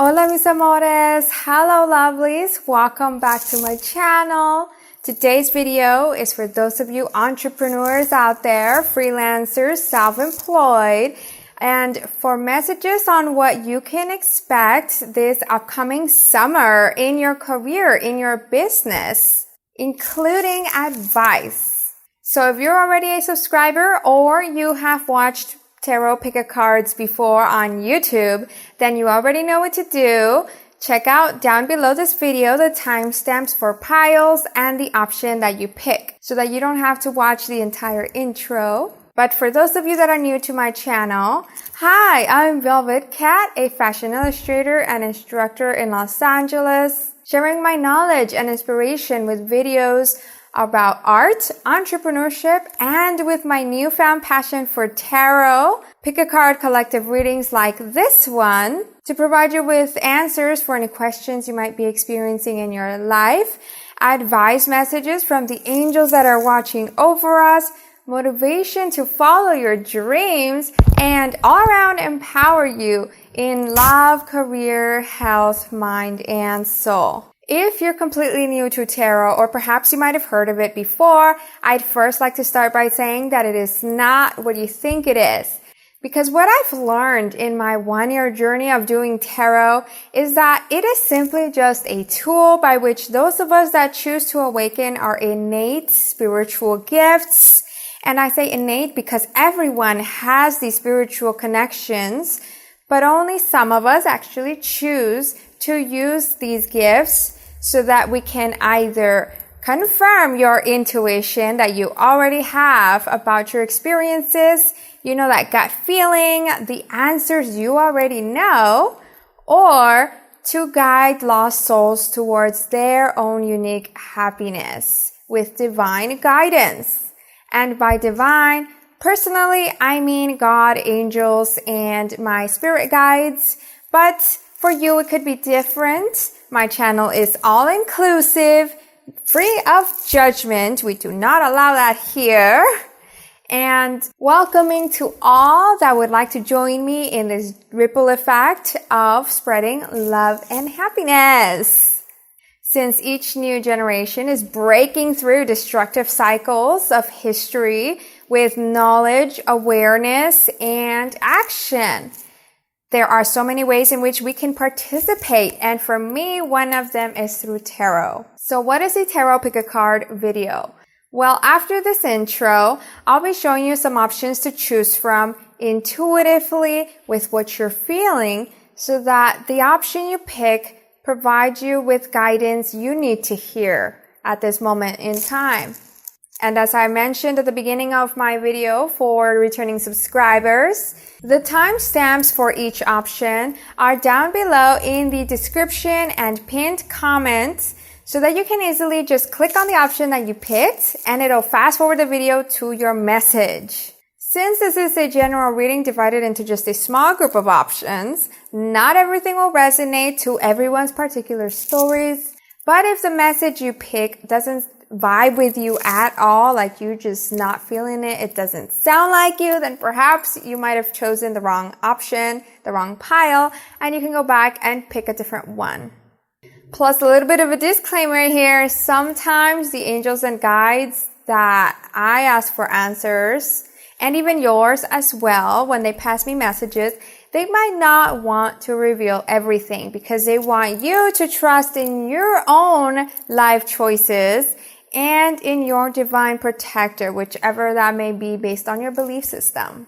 Hola mis amores, hello lovelies, welcome back to my channel. Today's video is for those of you entrepreneurs out there, freelancers, self-employed, and for messages on what you can expect this upcoming summer in your career, in your business, including advice. So if you're already a subscriber or you have watched tarot pick-a-cards before on YouTube, then you already know what to do. Check out down below this video the timestamps for piles and the option that you pick so that you don't have to watch the entire intro. But for those of you that are new to my channel, hi, I'm Velvet Cat, a fashion illustrator and instructor in Los Angeles, sharing my knowledge and inspiration with videos about art, entrepreneurship, and with my newfound passion for tarot, pick-a-card collective readings like this one to provide you with answers for any questions you might be experiencing in your life, advice messages from the angels that are watching over us, motivation to follow your dreams, and all around empower you in love, career, health, mind, and soul. If you're completely new to tarot, or perhaps you might have heard of it before, I'd first like to start by saying that it is not what you think it is. Because what I've learned in my 1-year journey of doing tarot is that it is simply just a tool by which those of us that choose to awaken our innate spiritual gifts, and I say innate because everyone has these spiritual connections, but only some of us actually choose to use these gifts so that we can either confirm your intuition that you already have about your experiences, you know, that gut feeling, the answers you already know, or to guide lost souls towards their own unique happiness with divine guidance. And by divine, personally, I mean God, angels, and my spirit guides, but for you, it could be different. My channel is all-inclusive, free of judgment. We do not allow that here. And welcoming to all that would like to join me in this ripple effect of spreading love and happiness. Since each new generation is breaking through destructive cycles of history with knowledge, awareness, and action, there are so many ways in which we can participate, and for me, one of them is through tarot. So what is a tarot pick-a-card video? Well, after this intro, I'll be showing you some options to choose from intuitively with what you're feeling so that the option you pick provides you with guidance you need to hear at this moment in time. And as I mentioned at the beginning of my video for returning subscribers, the timestamps for each option are down below in the description and pinned comments so that you can easily just click on the option that you picked and it'll fast forward the video to your message. Since this is a general reading divided into just a small group of options, not everything will resonate to everyone's particular stories. But if the message you pick doesn't vibe with you at all, like you're just not feeling it, it doesn't sound like you, then perhaps you might have chosen the wrong option, the wrong pile, and you can go back and pick a different one. Plus a little bit of a disclaimer here, sometimes the angels and guides that I ask for answers, and even yours as well, when they pass me messages, they might not want to reveal everything because they want you to trust in your own life choices and in your divine protector, whichever that may be based on your belief system.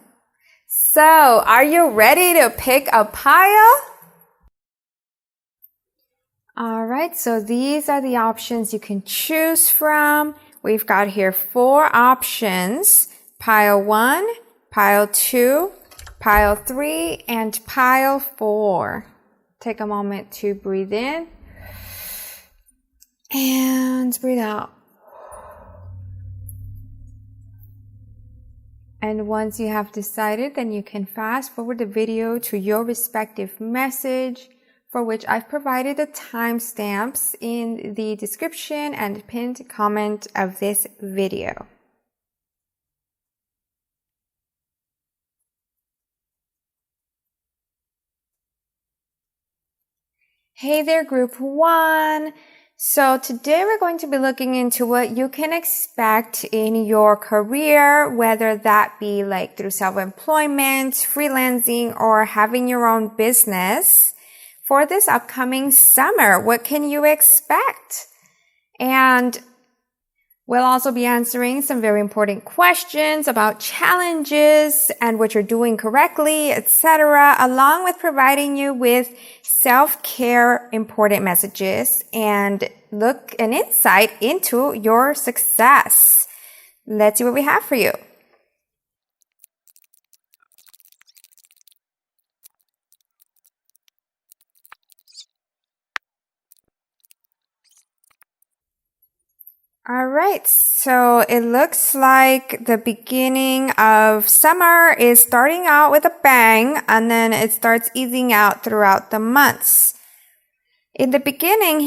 So, are you ready to pick a pile? Alright, so these are the options you can choose from. We've got here 4 options: pile 1, pile 2, pile 3, and pile 4. Take a moment to breathe in and breathe out. And once you have decided, then you can fast forward the video to your respective message, for which I've provided the timestamps in the description and pinned comment of this video. Hey there, group 1. So today we're going to be looking into what you can expect in your career, whether that be like through self-employment, freelancing, or having your own business for this upcoming summer. What can you expect? And we'll also be answering some very important questions about challenges and what you're doing correctly, etc., along with providing you with self-care important messages and an insight into your success. Let's see what we have for you. All right, so it looks like the beginning of summer is starting out with a bang, and then it starts easing out throughout the months. In the beginning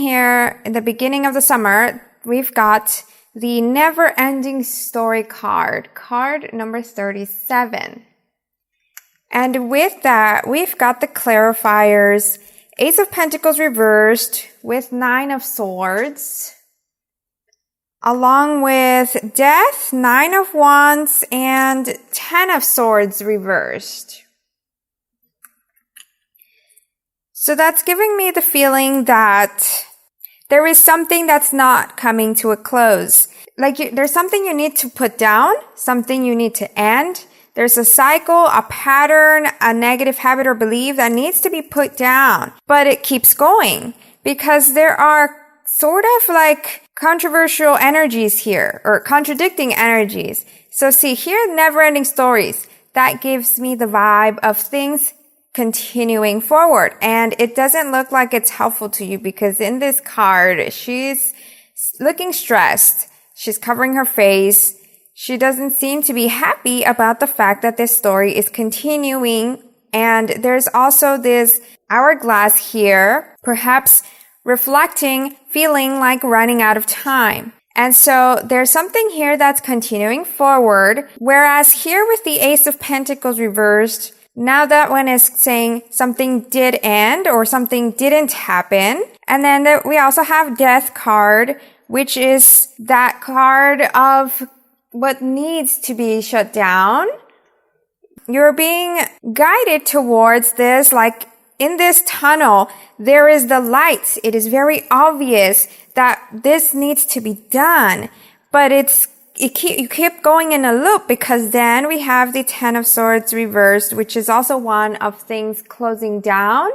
of the summer, we've got the never-ending story card number 37. And with that, we've got the clarifiers, Ace of Pentacles reversed with 9 of Swords, along with Death, 9 of Wands, and 10 of Swords reversed. So that's giving me the feeling that there is something that's not coming to a close. There's something you need to put down, something you need to end. There's a cycle, a pattern, a negative habit or belief that needs to be put down. But it keeps going because there are sort of like controversial energies here, or contradicting energies. So see here, never-ending stories. That gives me the vibe of things continuing forward. And it doesn't look like it's helpful to you because in this card, she's looking stressed. She's covering her face. She doesn't seem to be happy about the fact that this story is continuing. And there's also this hourglass here, perhaps reflecting, feeling like running out of time. And so there's something here that's continuing forward, whereas here with the Ace of Pentacles reversed, now that one is saying something did end or something didn't happen. And then we also have Death card, which is that card of what needs to be shut down. You're being guided towards this, like in this tunnel, there is the light. It is very obvious that this needs to be done, but you keep going in a loop because then we have the 10 of Swords reversed, which is also one of things closing down.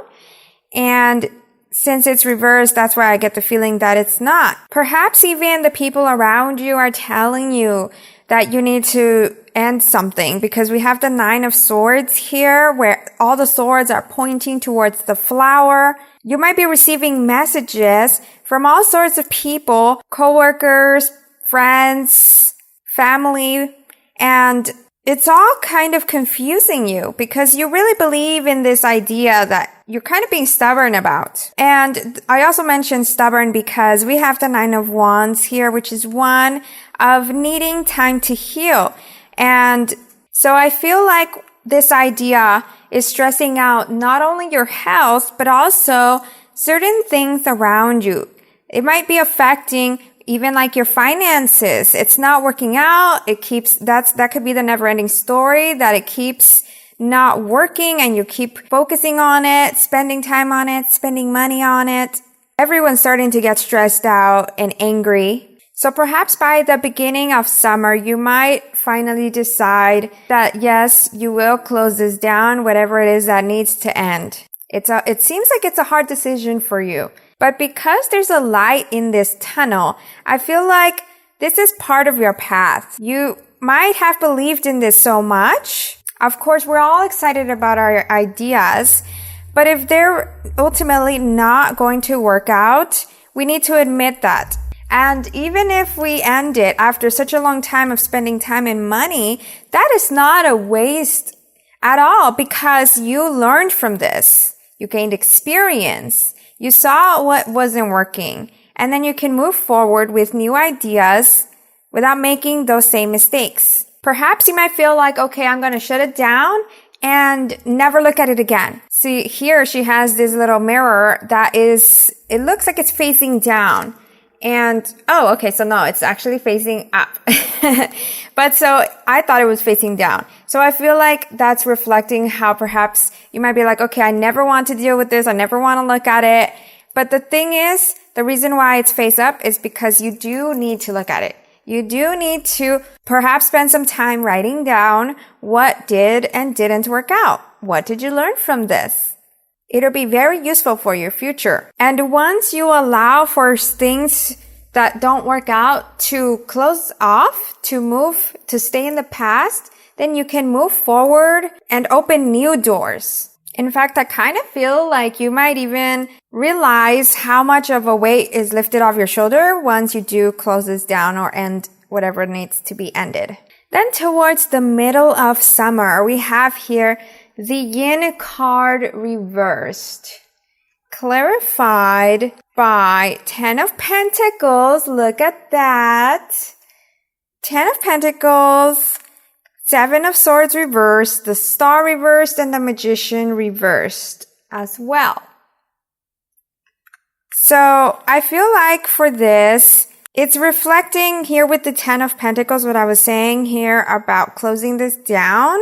And since it's reversed, that's why I get the feeling that it's not. Perhaps even the people around you are telling you that you need to end something because we have the 9 of Swords here where all the swords are pointing towards the flower. You might be receiving messages from all sorts of people, coworkers, friends, family, and it's all kind of confusing you because you really believe in this idea that you're kind of being stubborn about. And I also mentioned stubborn because we have the 9 of Wands here, which is one of needing time to heal. And so I feel like this idea is stressing out not only your health, but also certain things around you. It might be affecting even like your finances. It's not working out. That could be the never-ending story, that it keeps not working and you keep focusing on it, spending time on it, spending money on it. Everyone's starting to get stressed out and angry. So perhaps by the beginning of summer, you might finally decide that yes, you will close this down, whatever it is that needs to end. It seems like it's a hard decision for you. But because there's a light in this tunnel, I feel like this is part of your path. You might have believed in this so much. Of course, we're all excited about our ideas, but if they're ultimately not going to work out, we need to admit that. And even if we end it after such a long time of spending time and money, that is not a waste at all because you learned from this. You gained experience. You saw what wasn't working. And then you can move forward with new ideas without making those same mistakes. Perhaps you might feel like, okay, I'm going to shut it down and never look at it again. See, here she has this little mirror that it looks like it's facing down. And, oh, okay, so no, it's actually facing up. But so I thought it was facing down. So I feel like that's reflecting how perhaps you might be like, okay, I never want to deal with this. I never want to look at it. But the thing is, the reason why it's face up is because you do need to look at it. You do need to perhaps spend some time writing down what did and didn't work out. What did you learn from this? It'll be very useful for your future. And once you allow for things that don't work out to close off, to stay in the past, then you can move forward and open new doors. In fact, I kind of feel like you might even realize how much of a weight is lifted off your shoulder once you do close this down or end whatever needs to be ended. Then towards the middle of summer, we have here the Yin card reversed, clarified by 10 of Pentacles. Look at that. 10 of Pentacles, 7 of Swords reversed, the Star reversed, and the Magician reversed as well. So I feel like for this, it's reflecting here with the 10 of Pentacles what I was saying here about closing this down,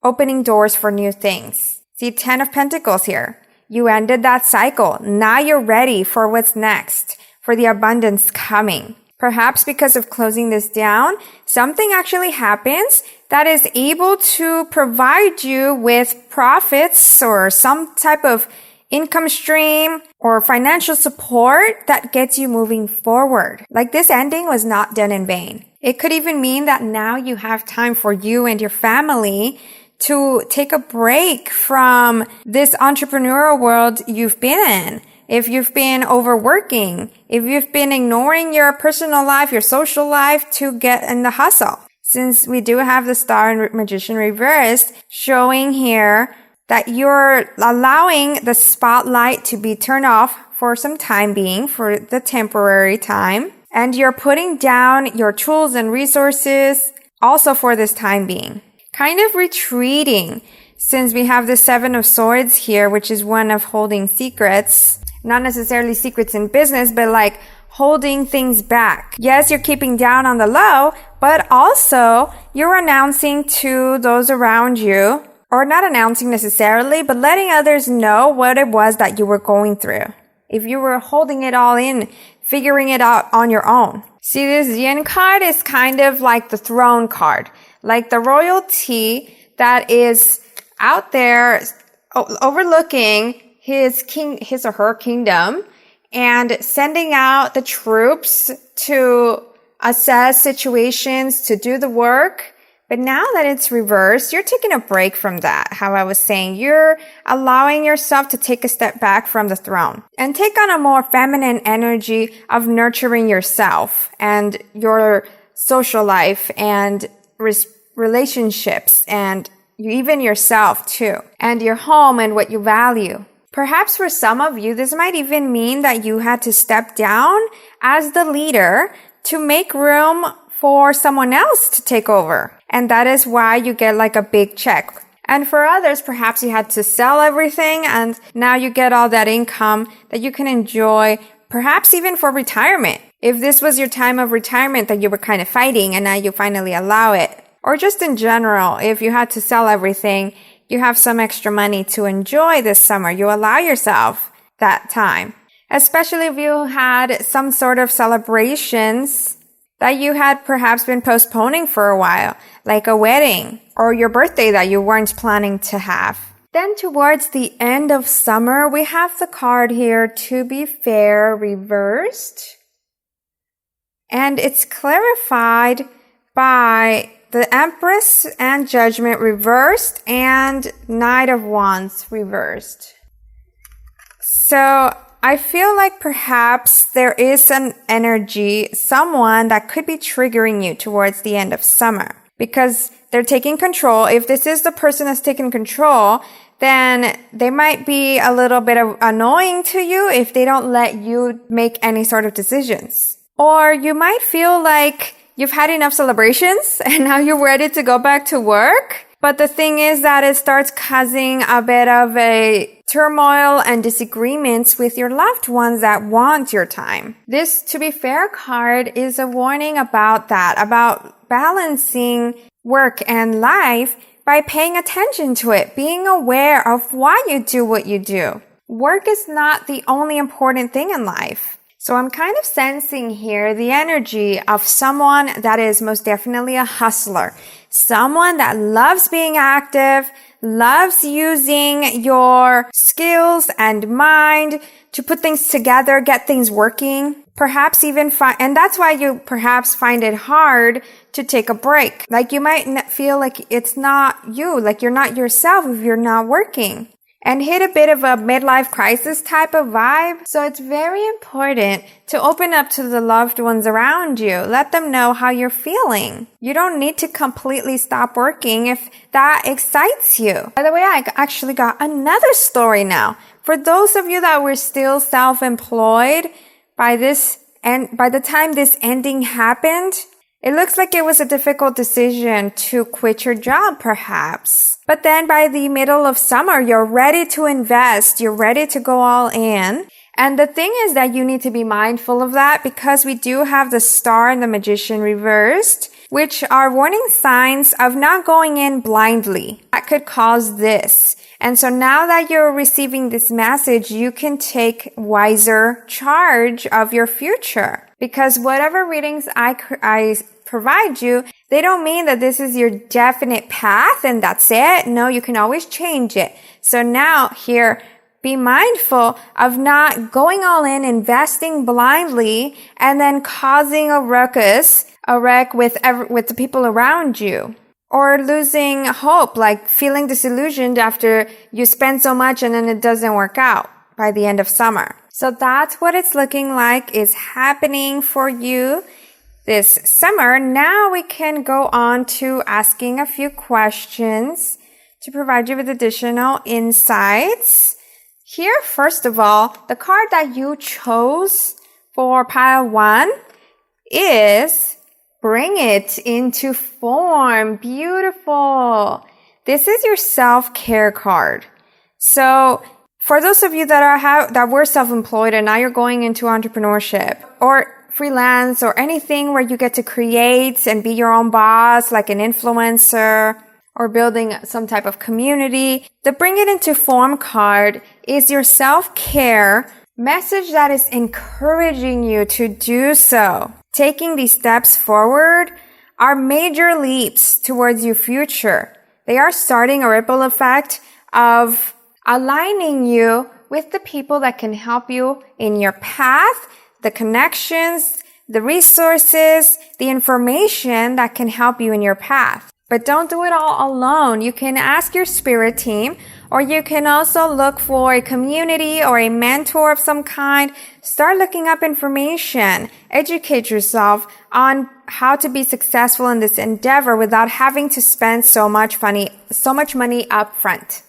opening doors for new things. See, 10 of Pentacles here. You ended that cycle. Now you're ready for what's next, for the abundance coming. Perhaps because of closing this down, something actually happens that is able to provide you with profits or some type of income stream or financial support that gets you moving forward. Like this ending was not done in vain. It could even mean that now you have time for you and your family to take a break from this entrepreneurial world you've been in. If you've been overworking, if you've been ignoring your personal life, your social life to get in the hustle. Since we do have the Star and Magician reversed, showing here that you're allowing the spotlight to be turned off for some time being, for the temporary time. And you're putting down your tools and resources also for this time being. Kind of retreating, since we have the 7 of Swords here, which is one of holding secrets. Not necessarily secrets in business, but like holding things back. Yes, you're keeping down on the low, but also you're announcing to those around you, or not announcing necessarily, but letting others know what it was that you were going through. If you were holding it all in, figuring it out on your own. See, this Yin card is kind of like the throne card, like the royalty that is out there overlooking his or her kingdom and sending out the troops to assess situations, to do the work. But now that it's reversed, you're taking a break from that. How I was saying, you're allowing yourself to take a step back from the throne and take on a more feminine energy of nurturing yourself and your social life and relationships and even yourself too, and your home and what you value. Perhaps for some of you, this might even mean that you had to step down as the leader to make room for someone else to take over. And that is why you get like a big check. And for others, perhaps you had to sell everything and now you get all that income that you can enjoy, perhaps even for retirement. If this was your time of retirement that you were kind of fighting and now you finally allow it. Or just in general, if you had to sell everything, you have some extra money to enjoy this summer. You allow yourself that time. Especially if you had some sort of celebrations that you had perhaps been postponing for a while, like a wedding or your birthday that you weren't planning to have. Then towards the end of summer, we have the card here, To Be Fair, reversed. And it's clarified by the Empress and Judgment reversed and Knight of Wands reversed. So I feel like perhaps there is an energy, someone that could be triggering you towards the end of summer because they're taking control. If this is the person that's taking control, then they might be a little bit annoying to you if they don't let you make any sort of decisions. Or you might feel like you've had enough celebrations and now you're ready to go back to work But the thing is that it starts causing a bit of a turmoil and disagreements with your loved ones that want your time. This To Be Fair card is a warning about that, about balancing work and life by paying attention to it, being aware of why you do what you do. Work is not the only important thing in life. So I'm kind of sensing here the energy of someone that is most definitely a hustler. Someone that loves being active, loves using your skills and mind to put things together, get things working. Perhaps even and that's why you perhaps find it hard to take a break. Like you might feel like it's not you, like you're not yourself if you're not working. And hit a bit of a midlife crisis type of vibe. So it's very important to open up to the loved ones around you. Let them know how you're feeling. You don't need to completely stop working if that excites you. By the way, I actually got another story now. For those of you that were still self-employed by the time this ending happened, it looks like it was a difficult decision to quit your job, perhaps. But then by the middle of summer, you're ready to invest. You're ready to go all in. And the thing is that you need to be mindful of that because we do have the Star and the Magician reversed, which are warning signs of not going in blindly. That could cause this. And so now that you're receiving this message, you can take wiser charge of your future. Because whatever readings I provide you, they don't mean that this is your definite path and that's it. No, you can always change it. So now here, be mindful of not going all in, investing blindly, and then causing a wreck with the people around you. Or losing hope, like feeling disillusioned after you spend so much and then it doesn't work out by the end of summer. So that's what it's looking like is happening for you this summer. Now we can go on to asking a few questions to provide you with additional insights. Here, first of all, the card that you chose for pile 1 is Bring It Into Form. Beautiful. This is your self-care card. So for those of you that were self-employed and now you're going into entrepreneurship or freelance or anything where you get to create and be your own boss, like an influencer or building some type of community, the Bring It Into Form card is your self-care message that is encouraging you to do so. Taking these steps forward are major leaps towards your future. They are starting a ripple effect of aligning you with the people that can help you in your path, the connections, the resources, the information that can help you in your path. But don't do it all alone. You can ask your spirit team, or you can also look for a community or a mentor of some kind. Start looking up information. Educate yourself on how to be successful in this endeavor without having to spend so much money up front.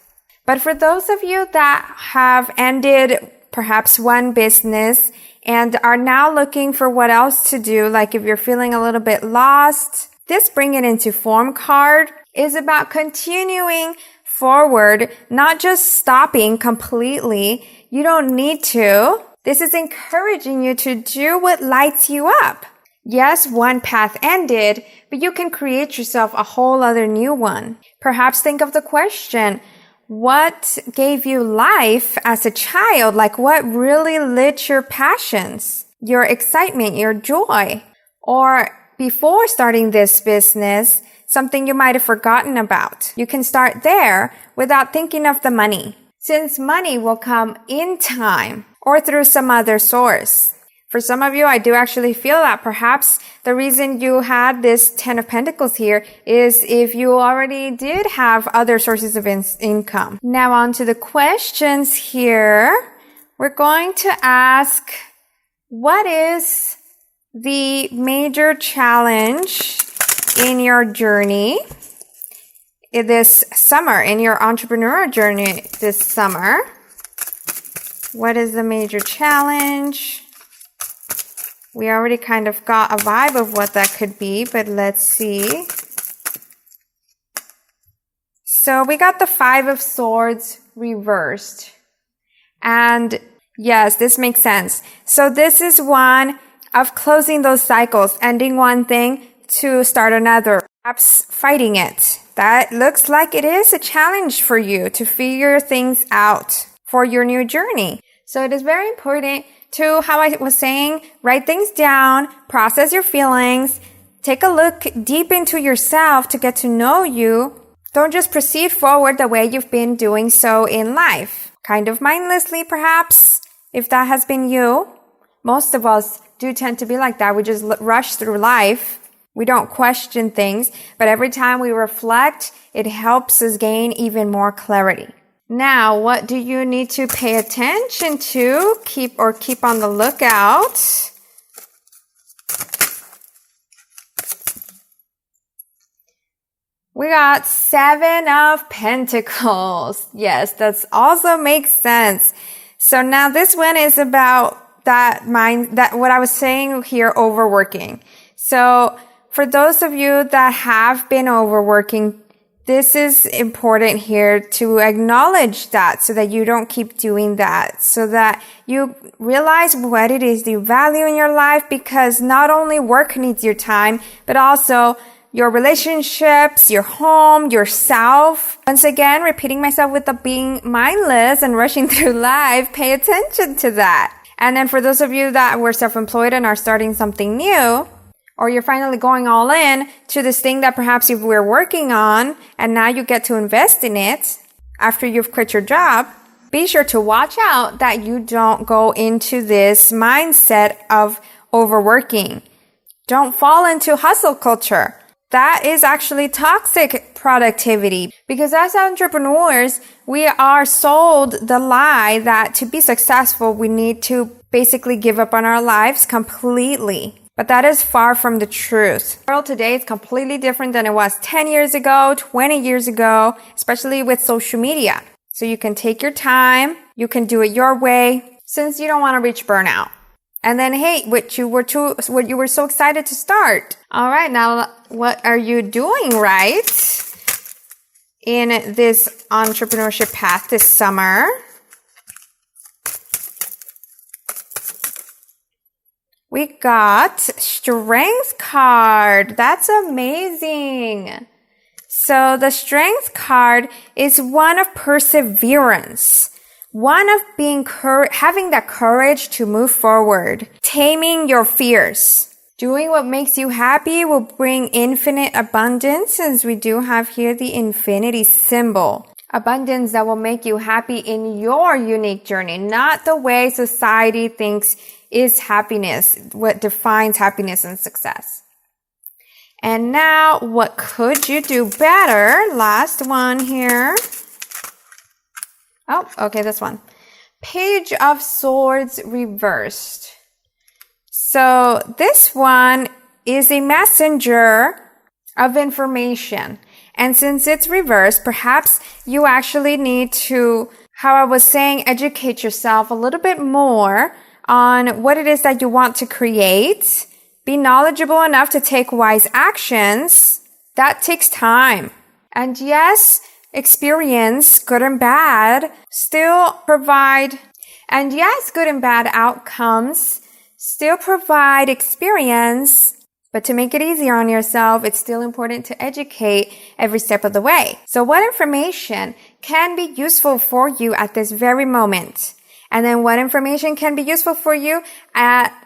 But for those of you that have ended perhaps one business and are now looking for what else to do, like if you're feeling a little bit lost, this Bring It Into Form card is about continuing forward, not just stopping completely. You don't need to. This is encouraging you to do what lights you up. Yes, one path ended, but you can create yourself a whole other new one. Perhaps think of the question, what gave you life as a child? Like what really lit your passions, your excitement, your joy? Or before starting this business, something you might have forgotten about. You can start there without thinking of the money, since money will come in time or through some other source. For some of you, I do actually feel that perhaps the reason you had this 10 of Pentacles here is if you already did have other sources of income. Now on to the questions here. We're going to ask, what is the major challenge in your journey this summer, in your entrepreneurial journey this summer? What is the major challenge? We already kind of got a vibe of what that could be, but let's see. So we got the Five of Swords reversed. And yes, this makes sense. So this is one of closing those cycles, ending one thing to start another, perhaps fighting it. That looks like it is a challenge for you to figure things out for your new journey. So it is very important to, how I was saying, write things down, process your feelings, take a look deep into yourself to get to know you. Don't just proceed forward the way you've been doing so in life. Kind of mindlessly, perhaps, if that has been you. Most of us do tend to be like that. We just rush through life. We don't question things, but every time we reflect, it helps us gain even more clarity. Now, what do you need to pay attention to? Keep on the lookout. We got Seven of Pentacles. Yes, that also makes sense. So now this one is about that what I was saying here, overworking. So for those of you that have been overworking, this is important here to acknowledge that so that you don't keep doing that, so that you realize what it is that you value in your life, because not only work needs your time, but also your relationships, your home, yourself. Once again, repeating myself with the being mindless and rushing through life, pay attention to that. And then for those of you that were self-employed and are starting something new, or you're finally going all in to this thing that perhaps you were working on and now you get to invest in it after you've quit your job, be sure to watch out that you don't go into this mindset of overworking. Don't fall into hustle culture. That is actually toxic productivity, because as entrepreneurs, we are sold the lie that to be successful, we need to basically give up on our lives completely. But that is far from the truth. The world today is completely different than it was 10 years ago, 20 years ago, especially with social media. So you can take your time, you can do it your way, since you don't want to reach burnout. And then, hey, what you were so excited to start. All right, now what are you doing right in this entrepreneurship path this summer? We got Strength card. That's amazing. So the Strength card is one of perseverance. One of being having that courage to move forward, taming your fears. Doing what makes you happy will bring infinite abundance, since we do have here the infinity symbol. Abundance that will make you happy in your unique journey, not the way society thinks is happiness, what defines happiness and success. And now, what could you do better? Last one here. Oh, okay, this one. Page of Swords reversed. So this one is a messenger of information. And since it's reversed, perhaps you actually need to, how I was saying, educate yourself a little bit more on what it is that you want to create. Be knowledgeable enough to take wise actions. That takes time. And yes, experience, good and bad, still provide, and yes, good and bad outcomes still provide experience, but to make it easier on yourself, it's still important to educate every step of the way. So what information can be useful for you at this very moment? And then what information can be useful for you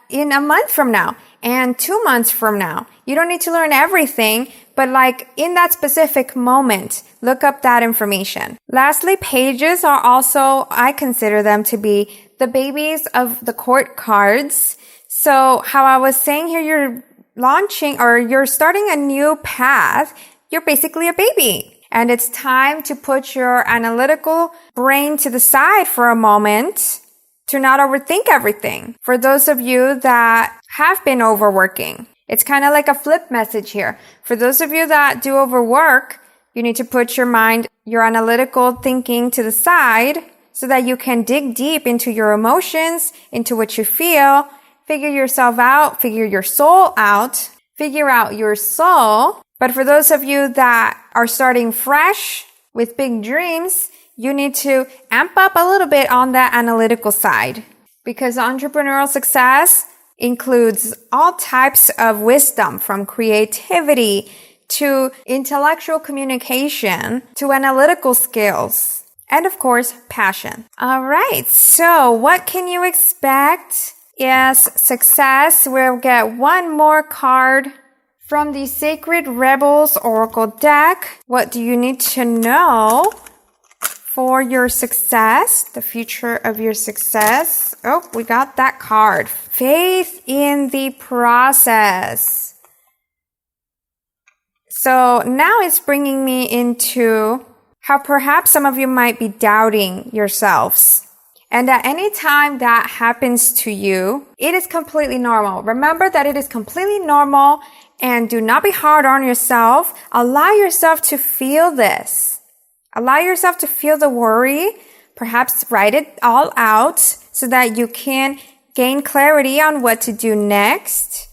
in a month from now and 2 months from now? You don't need to learn everything, but like in that specific moment, look up that information. Lastly, pages are also, I consider them to be the babies of the court cards. So how I was saying here, you're launching or you're starting a new path. You're basically a baby. And it's time to put your analytical brain to the side for a moment to not overthink everything. For those of you that have been overworking, it's kind of like a flip message here. For those of you that do overwork, you need to put your mind, your analytical thinking to the side so that you can dig deep into your emotions, into what you feel, figure yourself out, figure your soul out, figure out your soul. But for those of you that are starting fresh, With big dreams, you need to amp up a little bit on that analytical side, because entrepreneurial success includes all types of wisdom, from creativity to intellectual communication to analytical skills, and of course, passion. All right, so what can you expect is success. We'll get one more card from the Sacred Rebels Oracle deck. What do you need to know for your success, the future of your success? Oh, we got that card. Faith in the process. So now it's bringing me into how perhaps some of you might be doubting yourselves. And at any time that happens to you, it is completely normal. Remember that it is completely normal, and do not be hard on yourself. Allow yourself to feel this. Allow yourself to feel the worry. Perhaps write it all out so that you can gain clarity on what to do next.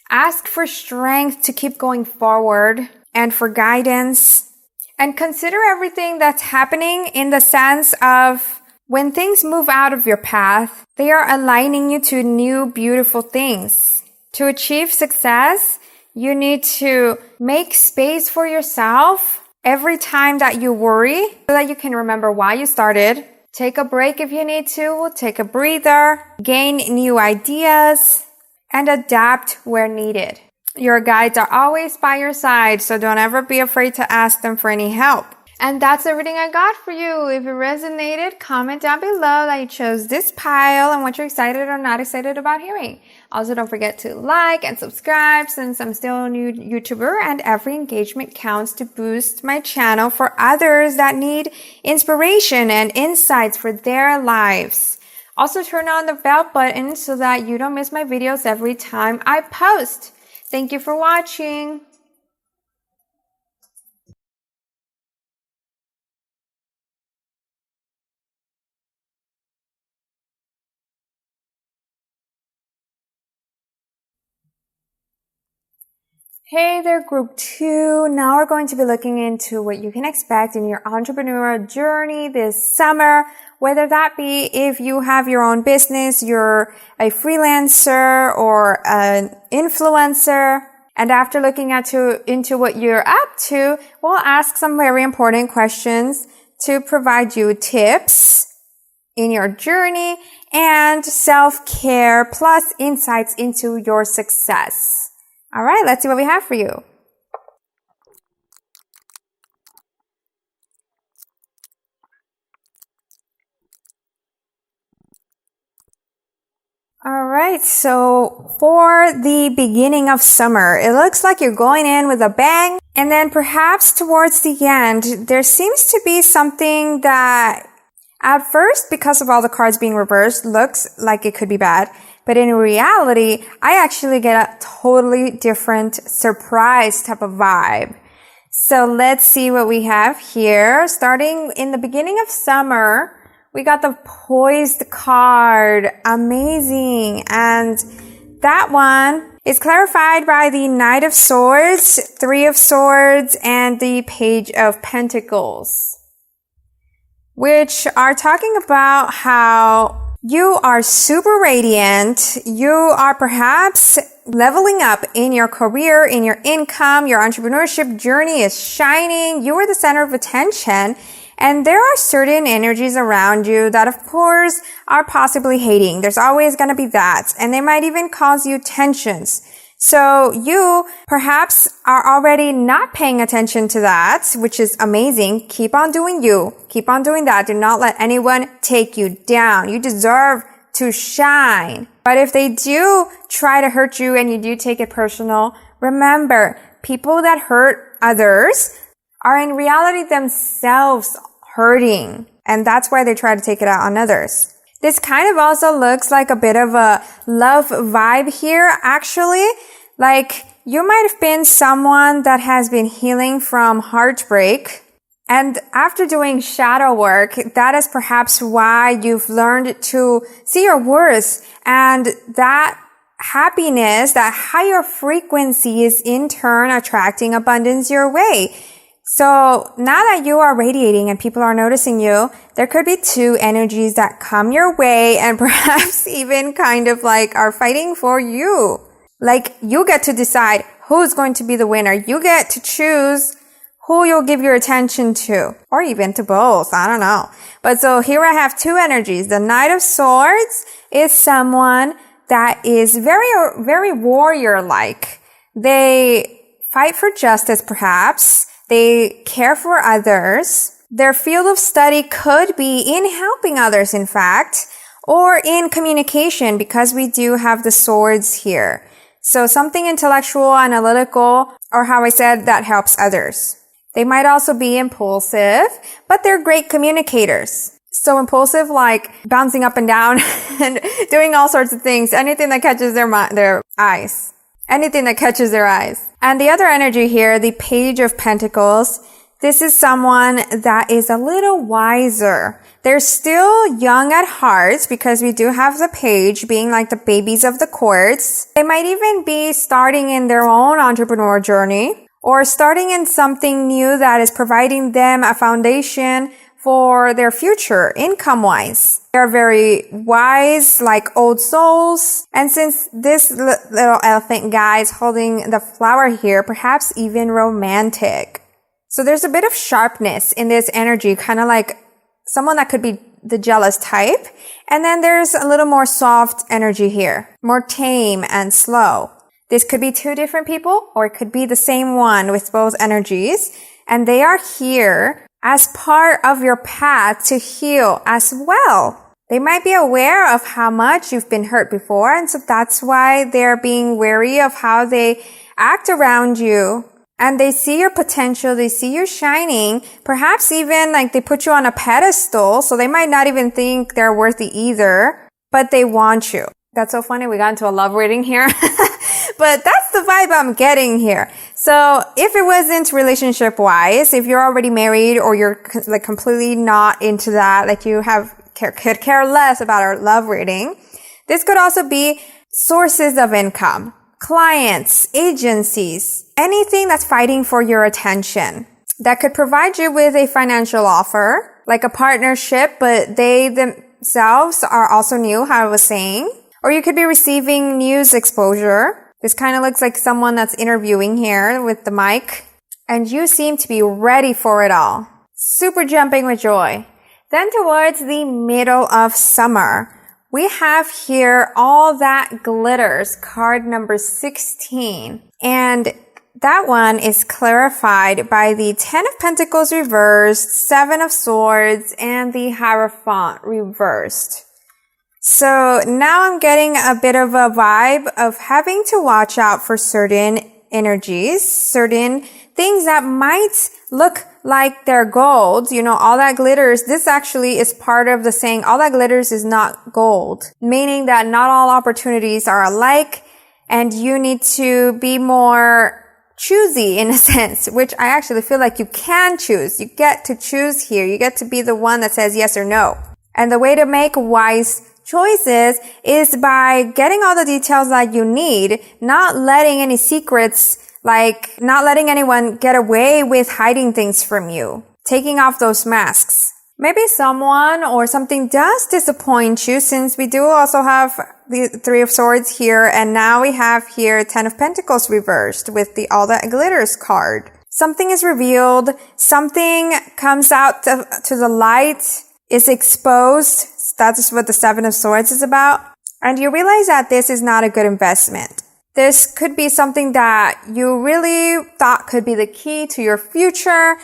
Ask for strength to keep going forward and for guidance. And consider everything that's happening in the sense of when things move out of your path, they are aligning you to new, beautiful things. To achieve success, you need to make space for yourself every time that you worry so that you can remember why you started. Take a break if you need to, take a breather, gain new ideas, and adapt where needed. Your guides are always by your side, so don't ever be afraid to ask them for any help. And that's everything I got for you. If it resonated, comment down below that you chose this pile and what you're excited or not excited about hearing. Also, don't forget to like and subscribe since I'm still a new YouTuber and every engagement counts to boost my channel for others that need inspiration and insights for their lives. Also, turn on the bell button so that you don't miss my videos every time I post. Thank you for watching. Hey there, group 2. Now we're going to be looking into what you can expect in your entrepreneurial journey this summer, whether that be if you have your own business, you're a freelancer or an influencer. And after looking into what you're up to, we'll ask some very important questions to provide you tips in your journey and self-care plus insights into your success. All right, let's see what we have for you. All right, so for the beginning of summer, it looks like you're going in with a bang, and then perhaps towards the end, there seems to be something that at first, because of all the cards being reversed, looks like it could be bad. But in reality, I actually get a totally different surprise type of vibe. So let's see what we have here. Starting in the beginning of summer, we got the Poised card. Amazing. And that one is clarified by the Knight of Swords, Three of Swords, and the Page of Pentacles, which are talking about how you are super radiant. You are perhaps leveling up in your career, in your income. Your entrepreneurship journey is shining. You are the center of attention. And there are certain energies around you that, of course, are possibly hating. There's always going to be that. And they might even cause you tensions. So you perhaps are already not paying attention to that, which is amazing. Keep on doing you. Keep on doing that. Do not let anyone take you down. You deserve to shine. But if they do try to hurt you and you do take it personal, remember, people that hurt others are in reality themselves hurting. And that's why they try to take it out on others. This kind of also looks like a bit of a love vibe here, actually. Like, you might have been someone that has been healing from heartbreak. And after doing shadow work, that is perhaps why you've learned to see your worth. And that happiness, that higher frequency is in turn attracting abundance your way. So now that you are radiating and people are noticing you, there could be two energies that come your way and perhaps even kind of like are fighting for you. Like you get to decide who's going to be the winner. You get to choose who you'll give your attention to, or even to both. I don't know. But so here I have two energies. The Knight of Swords is someone that is very warrior-like. They fight for justice, perhaps. They care for others. Their field of study could be in helping others, in fact, or in communication, because we do have the swords here. So something intellectual, analytical, or how I said, that helps others. They might also be impulsive, but they're great communicators. So impulsive, like bouncing up and down and doing all sorts of things, anything that catches their eyes. Anything that catches their eyes. And the other energy here, the Page of Pentacles, this is someone that is a little wiser. They're still young at heart because we do have the Page being like the babies of the courts. They might even be starting in their own entrepreneur journey or starting in something new that is providing them a foundation for their future, income-wise. They're very wise, like old souls. And since this little elephant guy is holding the flower here, perhaps even romantic. So there's a bit of sharpness in this energy, kind of like someone that could be the jealous type. And then there's a little more soft energy here, more tame and slow. This could be two different people, or it could be the same one with both energies. And they are here as part of your path to heal as well. They might be aware of how much you've been hurt before, and so that's why they're being wary of how they act around you. And they see your potential, they see you shining, perhaps even like they put you on a pedestal, so they might not even think they're worthy either, but they want you. That's so funny, we got into a love reading here. But that's the vibe I'm getting here. So if it wasn't relationship wise, if you're already married or you're like completely not into that, like you could care less about our love reading, this could also be sources of income, clients, agencies, anything that's fighting for your attention that could provide you with a financial offer, like a partnership, but they themselves are also new, how I was saying. Or you could be receiving news exposure. This kind of looks like someone that's interviewing here with the mic. And you seem to be ready for it all. Super jumping with joy. Then towards the middle of summer, we have here All That Glitters, card number 16. And that one is clarified by the 10 of Pentacles reversed, 7 of Swords, and the Hierophant reversed. So now I'm getting a bit of a vibe of having to watch out for certain energies, certain things that might look like they're gold. You know, all that glitters, this actually is part of the saying, all that glitters is not gold, meaning that not all opportunities are alike and you need to be more choosy in a sense, which I actually feel like you can choose. You get to choose here. You get to be the one that says yes or no. And the way to make wise choices is by getting all the details that you need, not letting any secrets, like not letting anyone get away with hiding things from you, taking off those masks. Maybe someone or something does disappoint you, since we do also have the 3 of Swords here, and now we have here 10 of Pentacles reversed with the All That Glitters card. Something is revealed, something comes out to the light, is exposed. That's what the 7 of Swords is about. And you realize that this is not a good investment. This could be something that you really thought could be the key to your future,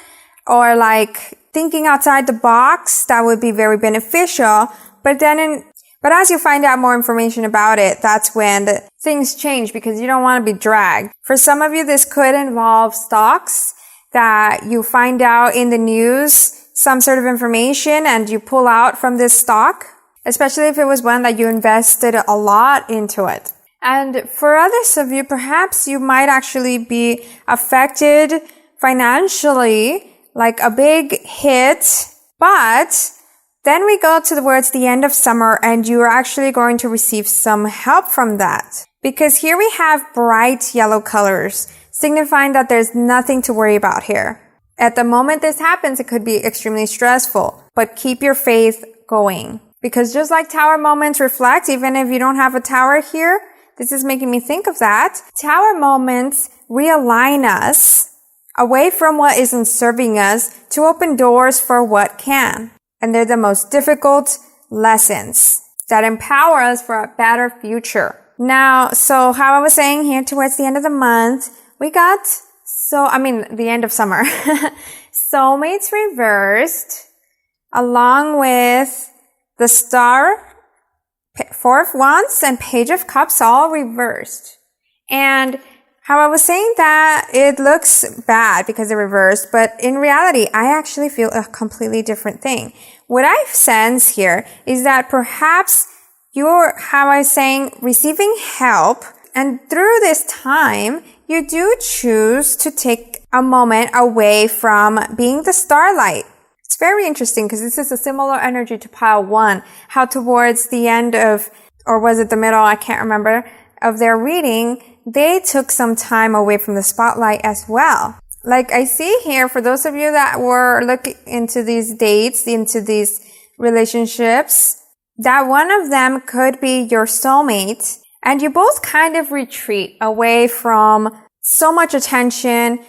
or like thinking outside the box that would be very beneficial. But as you find out more information about it, that's when things change, because you don't want to be dragged. For some of you, this could involve stocks that you find out in the news, some sort of information, and you pull out from this stock, especially if it was one that you invested a lot into it. And for others of you, perhaps you might actually be affected financially, like a big hit, but then we go towards the end of summer and you're actually going to receive some help from that. Because here we have bright yellow colors, signifying that there's nothing to worry about here. At the moment this happens, it could be extremely stressful, but keep your faith going. Because just like tower moments reflect, even if you don't have a tower here, this is making me think of that. Tower moments realign us away from what isn't serving us to open doors for what can. And they're the most difficult lessons that empower us for a better future. Now, so how I was saying here towards the end of the month, we got, the end of summer, soulmates reversed, along with the star, Four of Wands, and Page of Cups all reversed. And how I was saying that it looks bad because it reversed, but in reality, I actually feel a completely different thing. What I sense here is that perhaps you're, how I was saying, receiving help, and through this time, you do choose to take a moment away from being the starlight. It's very interesting because this is a similar energy to pile 1, how towards the end of, or was it the middle, I can't remember, of their reading, they took some time away from the spotlight as well. Like I see here, for those of you that were looking into these dates, into these relationships, that one of them could be your soulmate, and you both kind of retreat away from so much attention,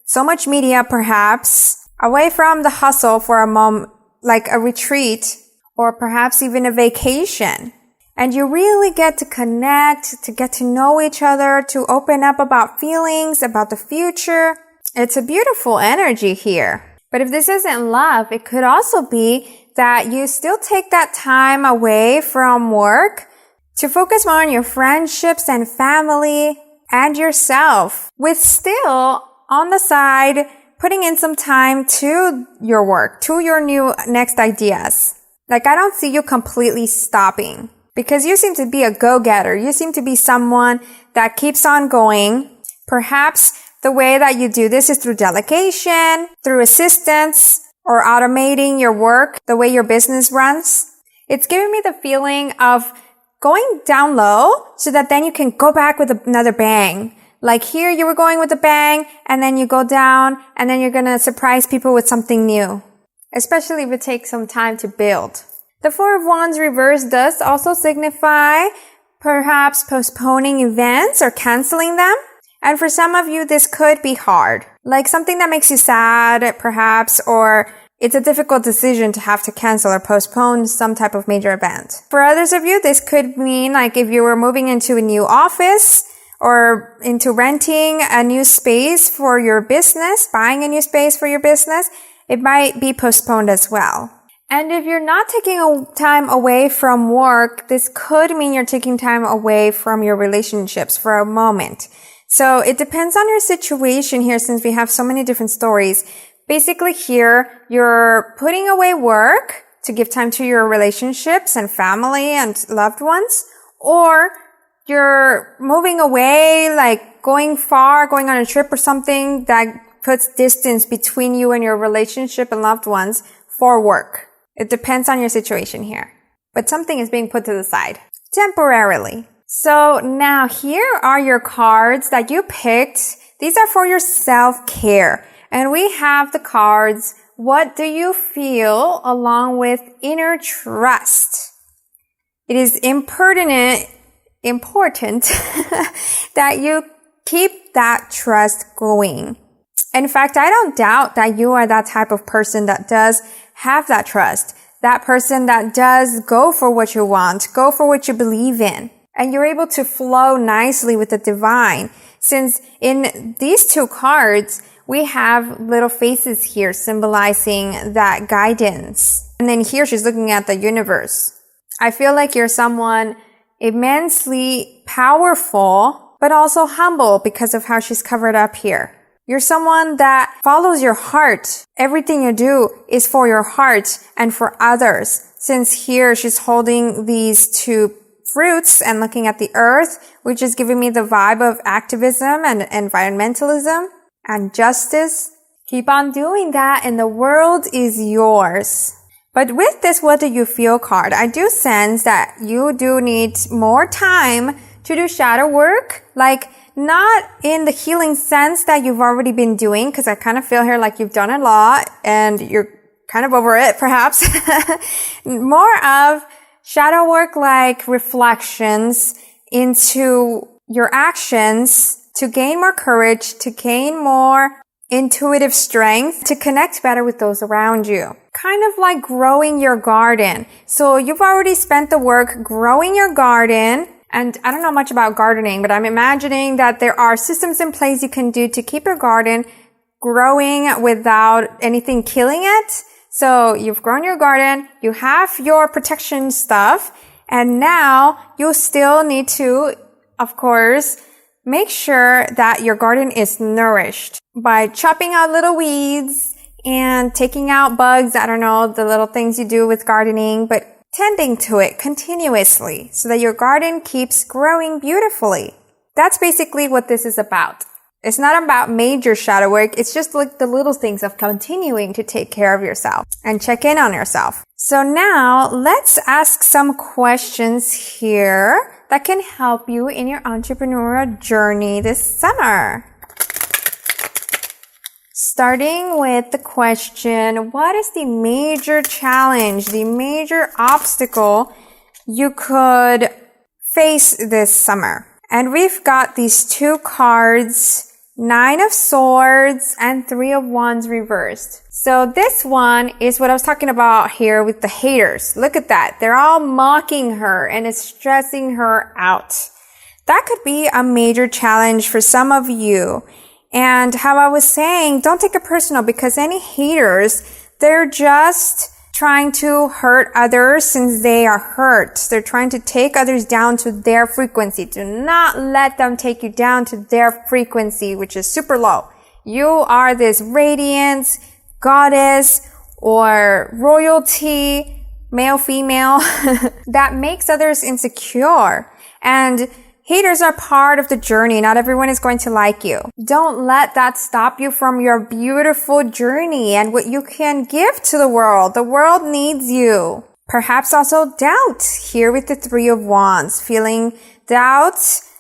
so much media perhaps, away from the hustle for a moment, like a retreat, or perhaps even a vacation. And you really get to connect, to get to know each other, to open up about feelings, about the future. It's a beautiful energy here. But if this isn't love, it could also be that you still take that time away from work to focus more on your friendships and family and yourself, with still on the side putting in some time to your work, to your new next ideas. Like I don't see you completely stopping, because you seem to be a go-getter. You seem to be someone that keeps on going. Perhaps the way that you do this is through delegation, through assistance, or automating your work, the way your business runs. It's giving me the feeling of going down low so that then you can go back with another bang. Like here you were going with a bang, and then you go down, and then you're gonna surprise people with something new. Especially if it takes some time to build. The Four of Wands reverse does also signify perhaps postponing events or canceling them. And for some of you, this could be hard. Like something that makes you sad, perhaps, or it's a difficult decision to have to cancel or postpone some type of major event. For others of you, this could mean like if you were moving into a new office or into renting a new space for your business, buying a new space for your business, it might be postponed as well. And if you're not taking time away from work, this could mean you're taking time away from your relationships for a moment. So it depends on your situation here, since we have so many different stories. Basically here, you're putting away work to give time to your relationships and family and loved ones, or you're moving away, like going far, going on a trip or something that puts distance between you and your relationship and loved ones for work. It depends on your situation here. But something is being put to the side temporarily. So now here are your cards that you picked. These are for your self-care. And we have the cards, what do you feel, along with inner trust. It is important that you keep that trust going. In fact, I don't doubt that you are that type of person that does have that trust. That person that does go for what you want, go for what you believe in. And you're able to flow nicely with the divine. Since in these two cards, we have little faces here symbolizing that guidance. And then here she's looking at the universe. I feel like you're someone immensely powerful, but also humble because of how she's covered up here. You're someone that follows your heart. Everything you do is for your heart and for others. Since here she's holding these two fruits and looking at the earth, which is giving me the vibe of activism and environmentalism and justice. Keep on doing that and the world is yours. But with this what do you feel card, I do sense that you do need more time to do shadow work. Like not in the healing sense that you've already been doing, because I kind of feel here like you've done a lot and you're kind of over it, perhaps. More of shadow work like reflections into your actions to gain more courage, to gain more intuitive strength, to connect better with those around you. Kind of like growing your garden. So you've already spent the work growing your garden. And I don't know much about gardening, but I'm imagining that there are systems in place you can do to keep your garden growing without anything killing it. So you've grown your garden, you have your protection stuff, and now you still need to, of course, make sure that your garden is nourished by chopping out little weeds and taking out bugs. I don't know, the little things you do with gardening, but tending to it continuously so that your garden keeps growing beautifully. That's basically what this is about. It's not about major shadow work. It's just like the little things of continuing to take care of yourself and check in on yourself. So now let's ask some questions here that can help you in your entrepreneurial journey this summer. Starting with the question, what is the major challenge, the major obstacle you could face this summer? And we've got these two cards, 9 of Swords and 3 of Wands reversed. So this one is what I was talking about here with the haters. Look at that. They're all mocking her and it's stressing her out. That could be a major challenge for some of you. And how I was saying, don't take it personal, because any haters, they're just trying to hurt others since they are hurt. They're trying to take others down to their frequency. Do not let them take you down to their frequency, which is super low. You are this radiance, goddess, or royalty, male, female, that makes others insecure. And haters are part of the journey. Not everyone is going to like you. Don't let that stop you from your beautiful journey and what you can give to the world. The world needs you. Perhaps also doubt here with the 3 of Wands, feeling doubt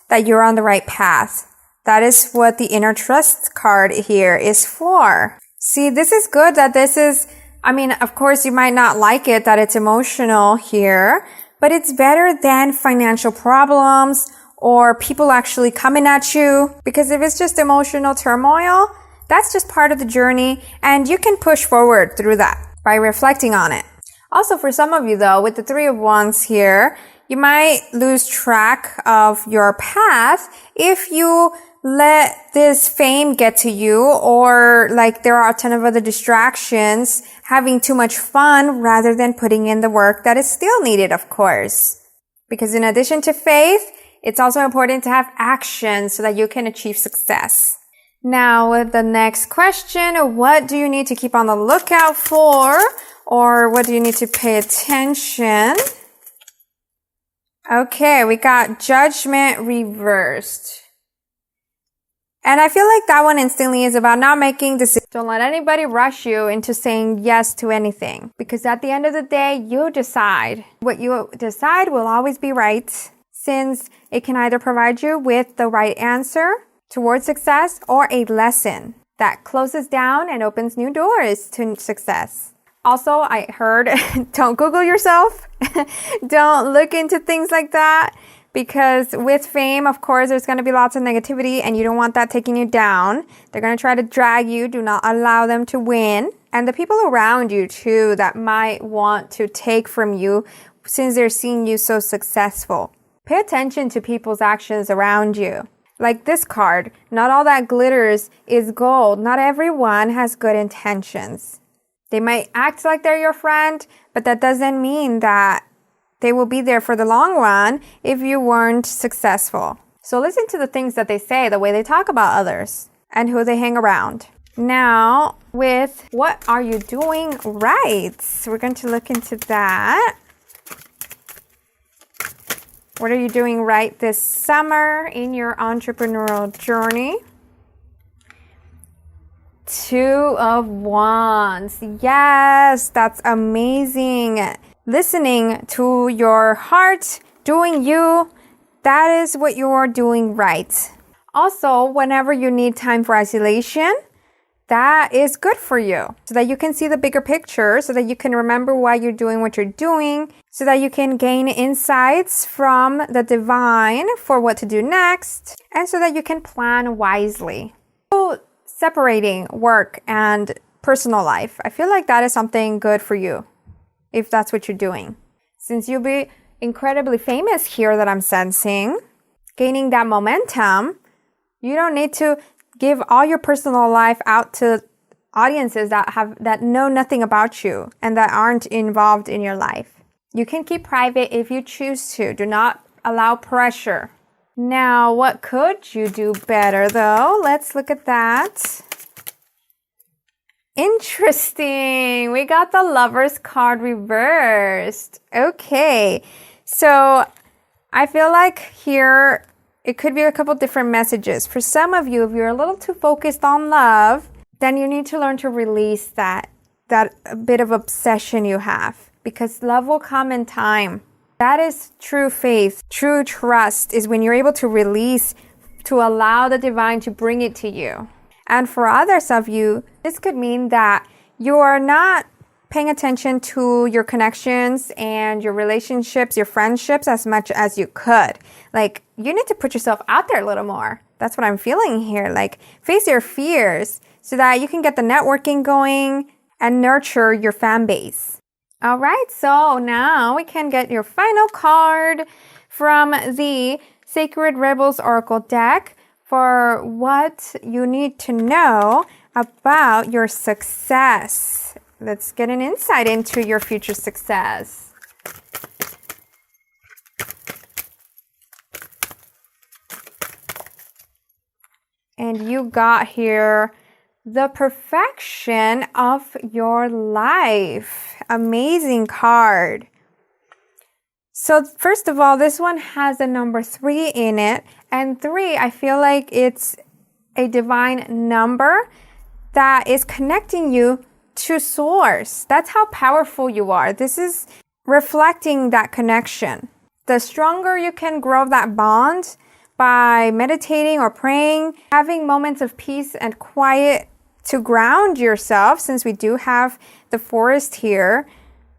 that you're on the right path. That is what the inner trust card here is for. See, this is good that this is, of course you might not like it that it's emotional here, but it's better than financial problems or people actually coming at you, because if it's just emotional turmoil, that's just part of the journey and you can push forward through that by reflecting on it. Also, for some of you though, with the 3 of Wands here, you might lose track of your path if you let this fame get to you, or like there are a ton of other distractions, having too much fun rather than putting in the work that is still needed, of course. Because in addition to faith, it's also important to have action so that you can achieve success. Now, the next question, what do you need to keep on the lookout for? Or what do you need to pay attention? Okay, we got Judgment reversed. And I feel like that one instantly is about not making decisions. Don't let anybody rush you into saying yes to anything. Because at the end of the day, you decide. What you decide will always be right, since it can either provide you with the right answer towards success or a lesson that closes down and opens new doors to success. Also, I heard, don't Google yourself. Don't look into things like that, because with fame, of course, there's going to be lots of negativity and you don't want that taking you down. They're going to try to drag you. Do not allow them to win. And the people around you too that might want to take from you since they're seeing you so successful. Pay attention to people's actions around you. Like this card, not all that glitters is gold. Not everyone has good intentions. They might act like they're your friend, but that doesn't mean that they will be there for the long run if you weren't successful. So listen to the things that they say, the way they talk about others, and who they hang around. Now, with what are you doing right? We're going to look into that. What are you doing right this summer in your entrepreneurial journey? 2 of Wands. Yes, that's amazing. Listening to your heart, doing you, that is what you are doing right. Also, whenever you need time for isolation, that is good for you so that you can see the bigger picture, so that you can remember why you're doing what you're doing, so that you can gain insights from the divine for what to do next, and so that you can plan wisely. So, separating work and personal life, I feel like that is something good for you if that's what you're doing. Since you'll be incredibly famous here that I'm sensing, gaining that momentum, you don't need to give all your personal life out to audiences that know nothing about you and that aren't involved in your life. You can keep private if you choose to. Do not allow pressure. Now, what could you do better though? Let's look at that. Interesting. We got the Lovers card reversed. Okay. So I feel like here it could be a couple different messages. For some of you, if you're a little too focused on love, then you need to learn to release that bit of obsession you have, because love will come in time. That is true faith. True trust is when you're able to release, to allow the divine to bring it to you. And for others of you, this could mean that you are not paying attention to your connections and your relationships, your friendships as much as you could. Like, you need to put yourself out there a little more. That's what I'm feeling here. Like, face your fears so that you can get the networking going and nurture your fan base. All right, so now we can get your final card from the Sacred Rebels Oracle deck for what you need to know about your success. Let's get an insight into your future success. And you got here the perfection of your life. Amazing card. So first of all, this one has the number 3 in it. And 3, I feel like it's a divine number that is connecting you to source. That's how powerful you are. This is reflecting that connection. The stronger you can grow that bond by meditating or praying, having moments of peace and quiet to ground yourself, since we do have the forest here,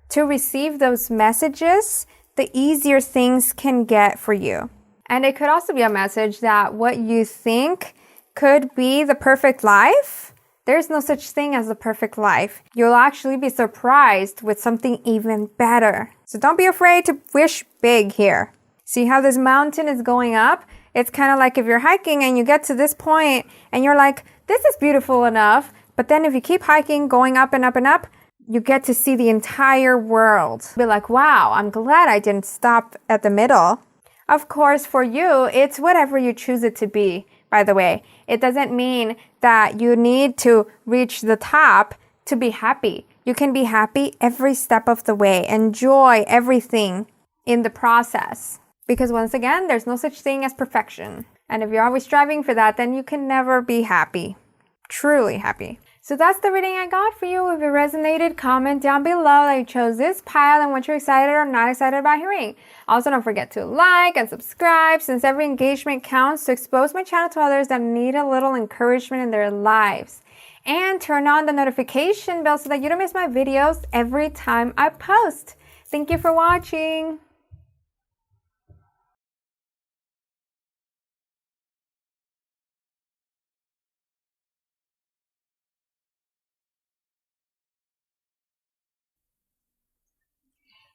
to receive those messages, the easier things can get for you. And it could also be a message that what you think could be the perfect life, there's no such thing as a perfect life. You'll actually be surprised with something even better. So don't be afraid to wish big here. See how this mountain is going up? It's kind of like if you're hiking and you get to this point and you're like, this is beautiful enough. But then if you keep hiking, going up and up and up, you get to see the entire world. Be like, wow, I'm glad I didn't stop at the middle. Of course, for you, it's whatever you choose it to be, by the way. It doesn't mean that you need to reach the top to be happy. You can be happy every step of the way. Enjoy everything in the process. Because once again, there's no such thing as perfection. And if you're always striving for that, then you can never be happy. Truly happy. So that's the reading I got for you. If it resonated, comment down below that you chose this pile and what you're excited or not excited about hearing. Also, don't forget to like and subscribe, since every engagement counts, to expose my channel to others that need a little encouragement in their lives. And turn on the notification bell so that you don't miss my videos every time I post. Thank you for watching.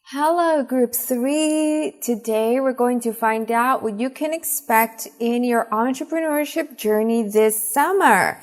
Hello, Group 3. Today we're going to find out what you can expect in your entrepreneurship journey this summer.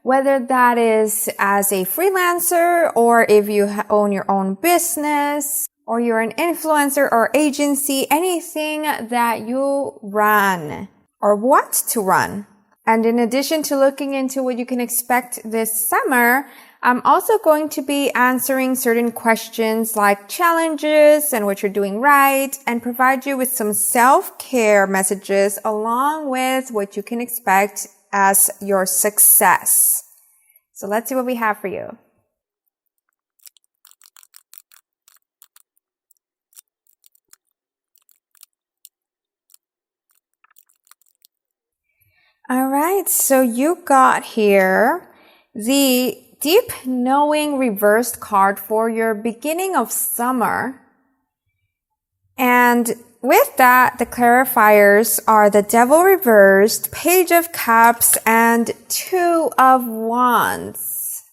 Whether that is as a freelancer, or if you own your own business, or you're an influencer or agency, anything that you run or want to run. And in addition to looking into what you can expect this summer, I'm also going to be answering certain questions like challenges and what you're doing right, and provide you with some self-care messages along with what you can expect as your success. So let's see what we have for you. All right, so you got here the Deep Knowing reversed card for your beginning of summer. And with that, the clarifiers are the Devil reversed, Page of Cups, and Two of Wands.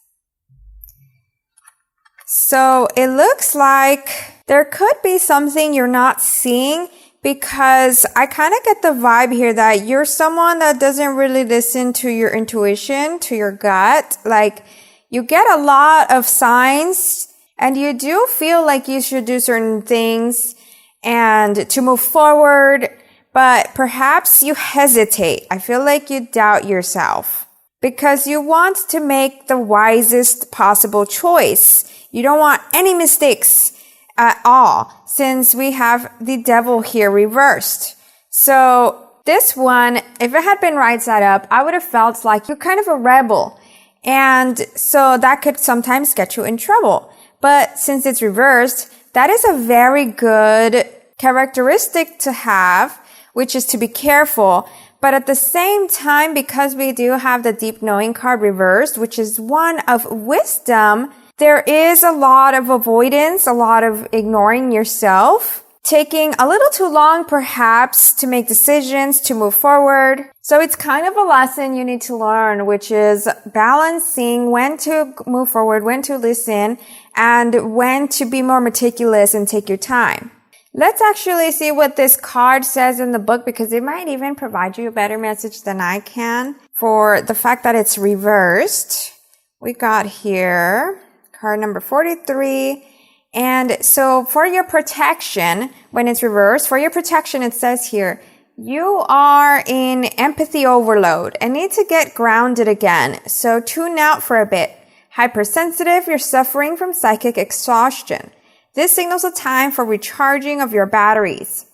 So it looks like there could be something you're not seeing, because I kind of get the vibe here that you're someone that doesn't really listen to your intuition, to your gut. Like, you get a lot of signs and you do feel like you should do certain things and to move forward, but perhaps you hesitate. I feel like you doubt yourself because you want to make the wisest possible choice. You don't want any mistakes at all, since we have the Devil here reversed. So this one, if it had been right side up, I would have felt like you're kind of a rebel. And so that could sometimes get you in trouble. But since it's reversed, that is a very good characteristic to have, which is to be careful. But at the same time, because we do have the Deep Knowing card reversed, which is one of wisdom, there is a lot of avoidance, a lot of ignoring yourself, taking a little too long perhaps to make decisions, to move forward. So it's kind of a lesson you need to learn, which is balancing when to move forward, when to listen, and when to be more meticulous and take your time. Let's actually see what this card says in the book, because it might even provide you a better message than I can for the fact that it's reversed. We got here card number 43. And so for your protection, when it's reversed, for your protection, it says here, you are in empathy overload and need to get grounded again. So tune out for a bit. Hypersensitive, you're suffering from psychic exhaustion. This signals a time for recharging of your batteries.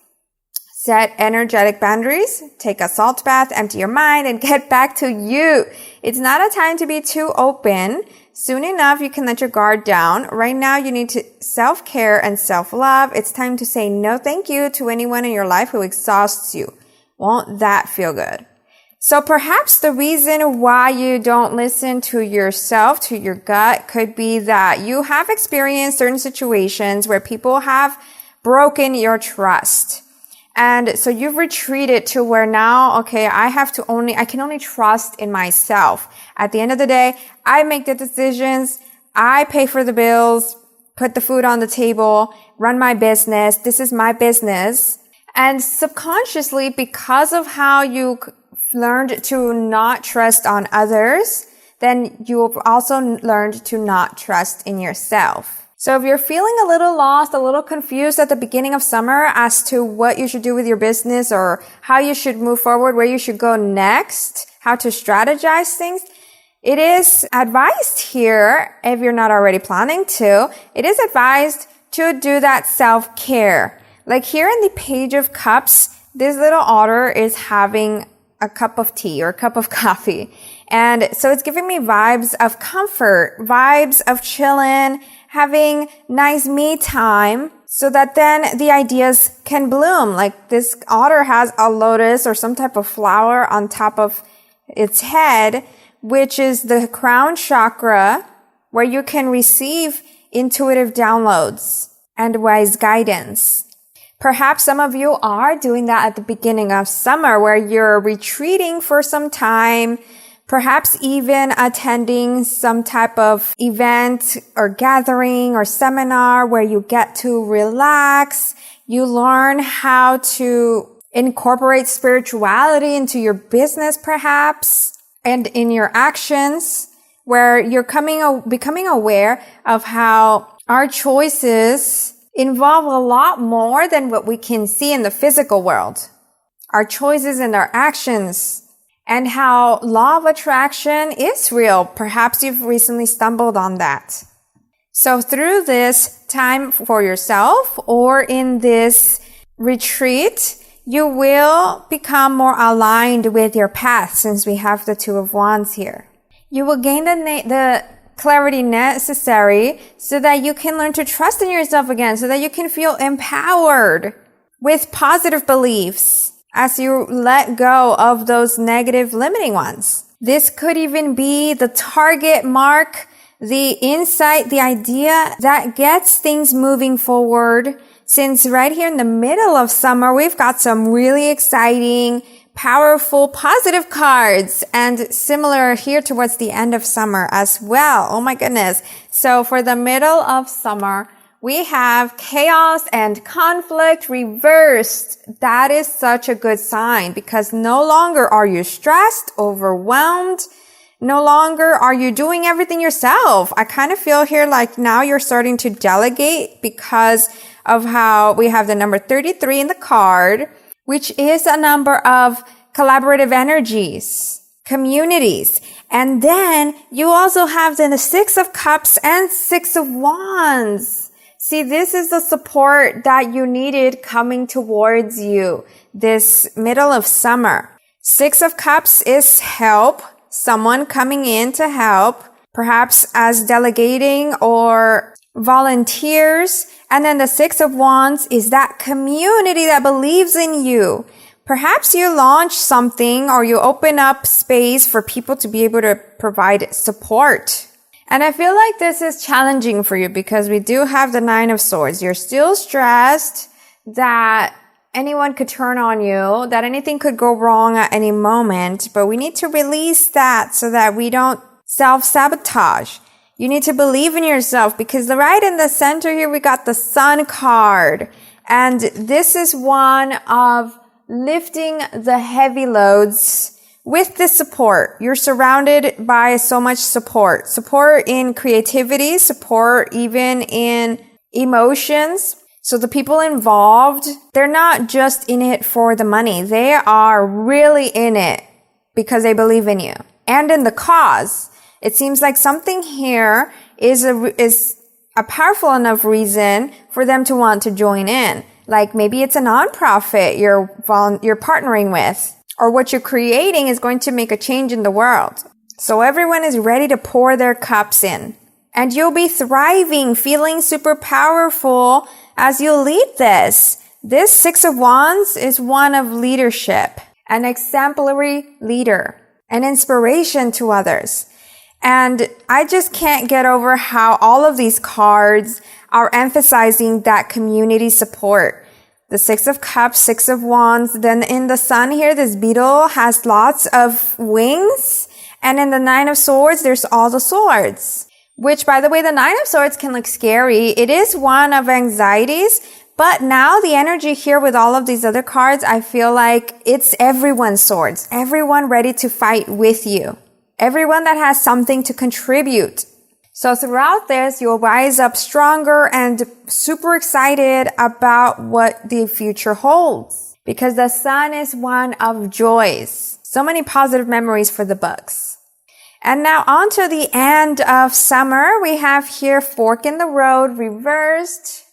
Set energetic boundaries, take a salt bath, empty your mind, and get back to you. It's not a time to be too open. Soon enough, you can let your guard down. Right now, you need to self-care and self-love. It's time to say no thank you to anyone in your life who exhausts you. Won't that feel good? So perhaps the reason why you don't listen to yourself, to your gut, could be that you have experienced certain situations where people have broken your trust. And so you've retreated to where now, okay, I can only trust in myself. At the end of the day, I make the decisions, I pay for the bills, put the food on the table, run my business. This is my business. And subconsciously, because of how you learned to not trust on others, then you've also learned to not trust in yourself. So if you're feeling a little lost, a little confused at the beginning of summer as to what you should do with your business or how you should move forward, where you should go next, how to strategize things, it is advised here, if you're not already planning to, it is advised to do that self-care. Like here in the Page of Cups, this little otter is having a cup of tea or a cup of coffee. And so it's giving me vibes of comfort, vibes of chilling, having nice me time, so that then the ideas can bloom. Like this otter has a lotus or some type of flower on top of its head, which is the crown chakra, where you can receive intuitive downloads and wise guidance. Perhaps some of you are doing that at the beginning of summer, where you're retreating for some time, perhaps even attending some type of event or gathering or seminar where you get to relax. You learn how to incorporate spirituality into your business, perhaps, and in your actions, where you're becoming aware of how our choices involve a lot more than what we can see in the physical world. Our choices and our actions, and how law of attraction is real. Perhaps you've recently stumbled on that. So through this time for yourself or in this retreat, you will become more aligned with your path, since we have the Two of Wands here. You will gain the clarity necessary so that you can learn to trust in yourself again, so that you can feel empowered with positive beliefs as you let go of those negative limiting ones. This could even be the target mark, the insight, the idea that gets things moving forward. Since right here in the middle of summer, we've got some really exciting, powerful, positive cards, and similar here towards the end of summer as well. Oh my goodness. So for the middle of summer, we have chaos and conflict reversed. That is such a good sign because no longer are you stressed, overwhelmed. No longer are you doing everything yourself. I kind of feel here like now you're starting to delegate because of how we have the number 33 in the card, which is a number of collaborative energies, communities. And then you also have the 6 of Cups and 6 of Wands. See, this is the support that you needed coming towards you this middle of summer. 6 of Cups is help, someone coming in to help, perhaps as delegating or volunteers. And then the 6 of Wands is that community that believes in you. Perhaps you launch something or you open up space for people to be able to provide support. And I feel like this is challenging for you because we do have the 9 of Swords. You're still stressed that anyone could turn on you, that anything could go wrong at any moment, but we need to release that so that we don't self-sabotage. You need to believe in yourself because right in the center here, we got the Sun card. And this is one of lifting the heavy loads with this support. You're surrounded by so much support. Support in creativity, support even in emotions. So the people involved, they're not just in it for the money. They are really in it because they believe in you and in the cause. It seems like something here is a powerful enough reason for them to want to join in. Like maybe it's a nonprofit you're partnering with, or what you're creating is going to make a change in the world. So everyone is ready to pour their cups in. And you'll be thriving, feeling super powerful as you lead this. This 6 of Wands is one of leadership, an exemplary leader, an inspiration to others. And I just can't get over how all of these cards are emphasizing that community support. The 6 of Cups, 6 of Wands. Then in the Sun here, this beetle has lots of wings. And in the 9 of Swords, there's all the swords. Which, by the way, the 9 of Swords can look scary. It is one of anxieties. But now the energy here with all of these other cards, I feel like it's everyone's swords. Everyone ready to fight with you. Everyone that has something to contribute. So throughout this, you'll rise up stronger and super excited about what the future holds. Because the Sun is one of joys. So many positive memories for the books. And now on to the end of summer. We have here Fork in the Road reversed.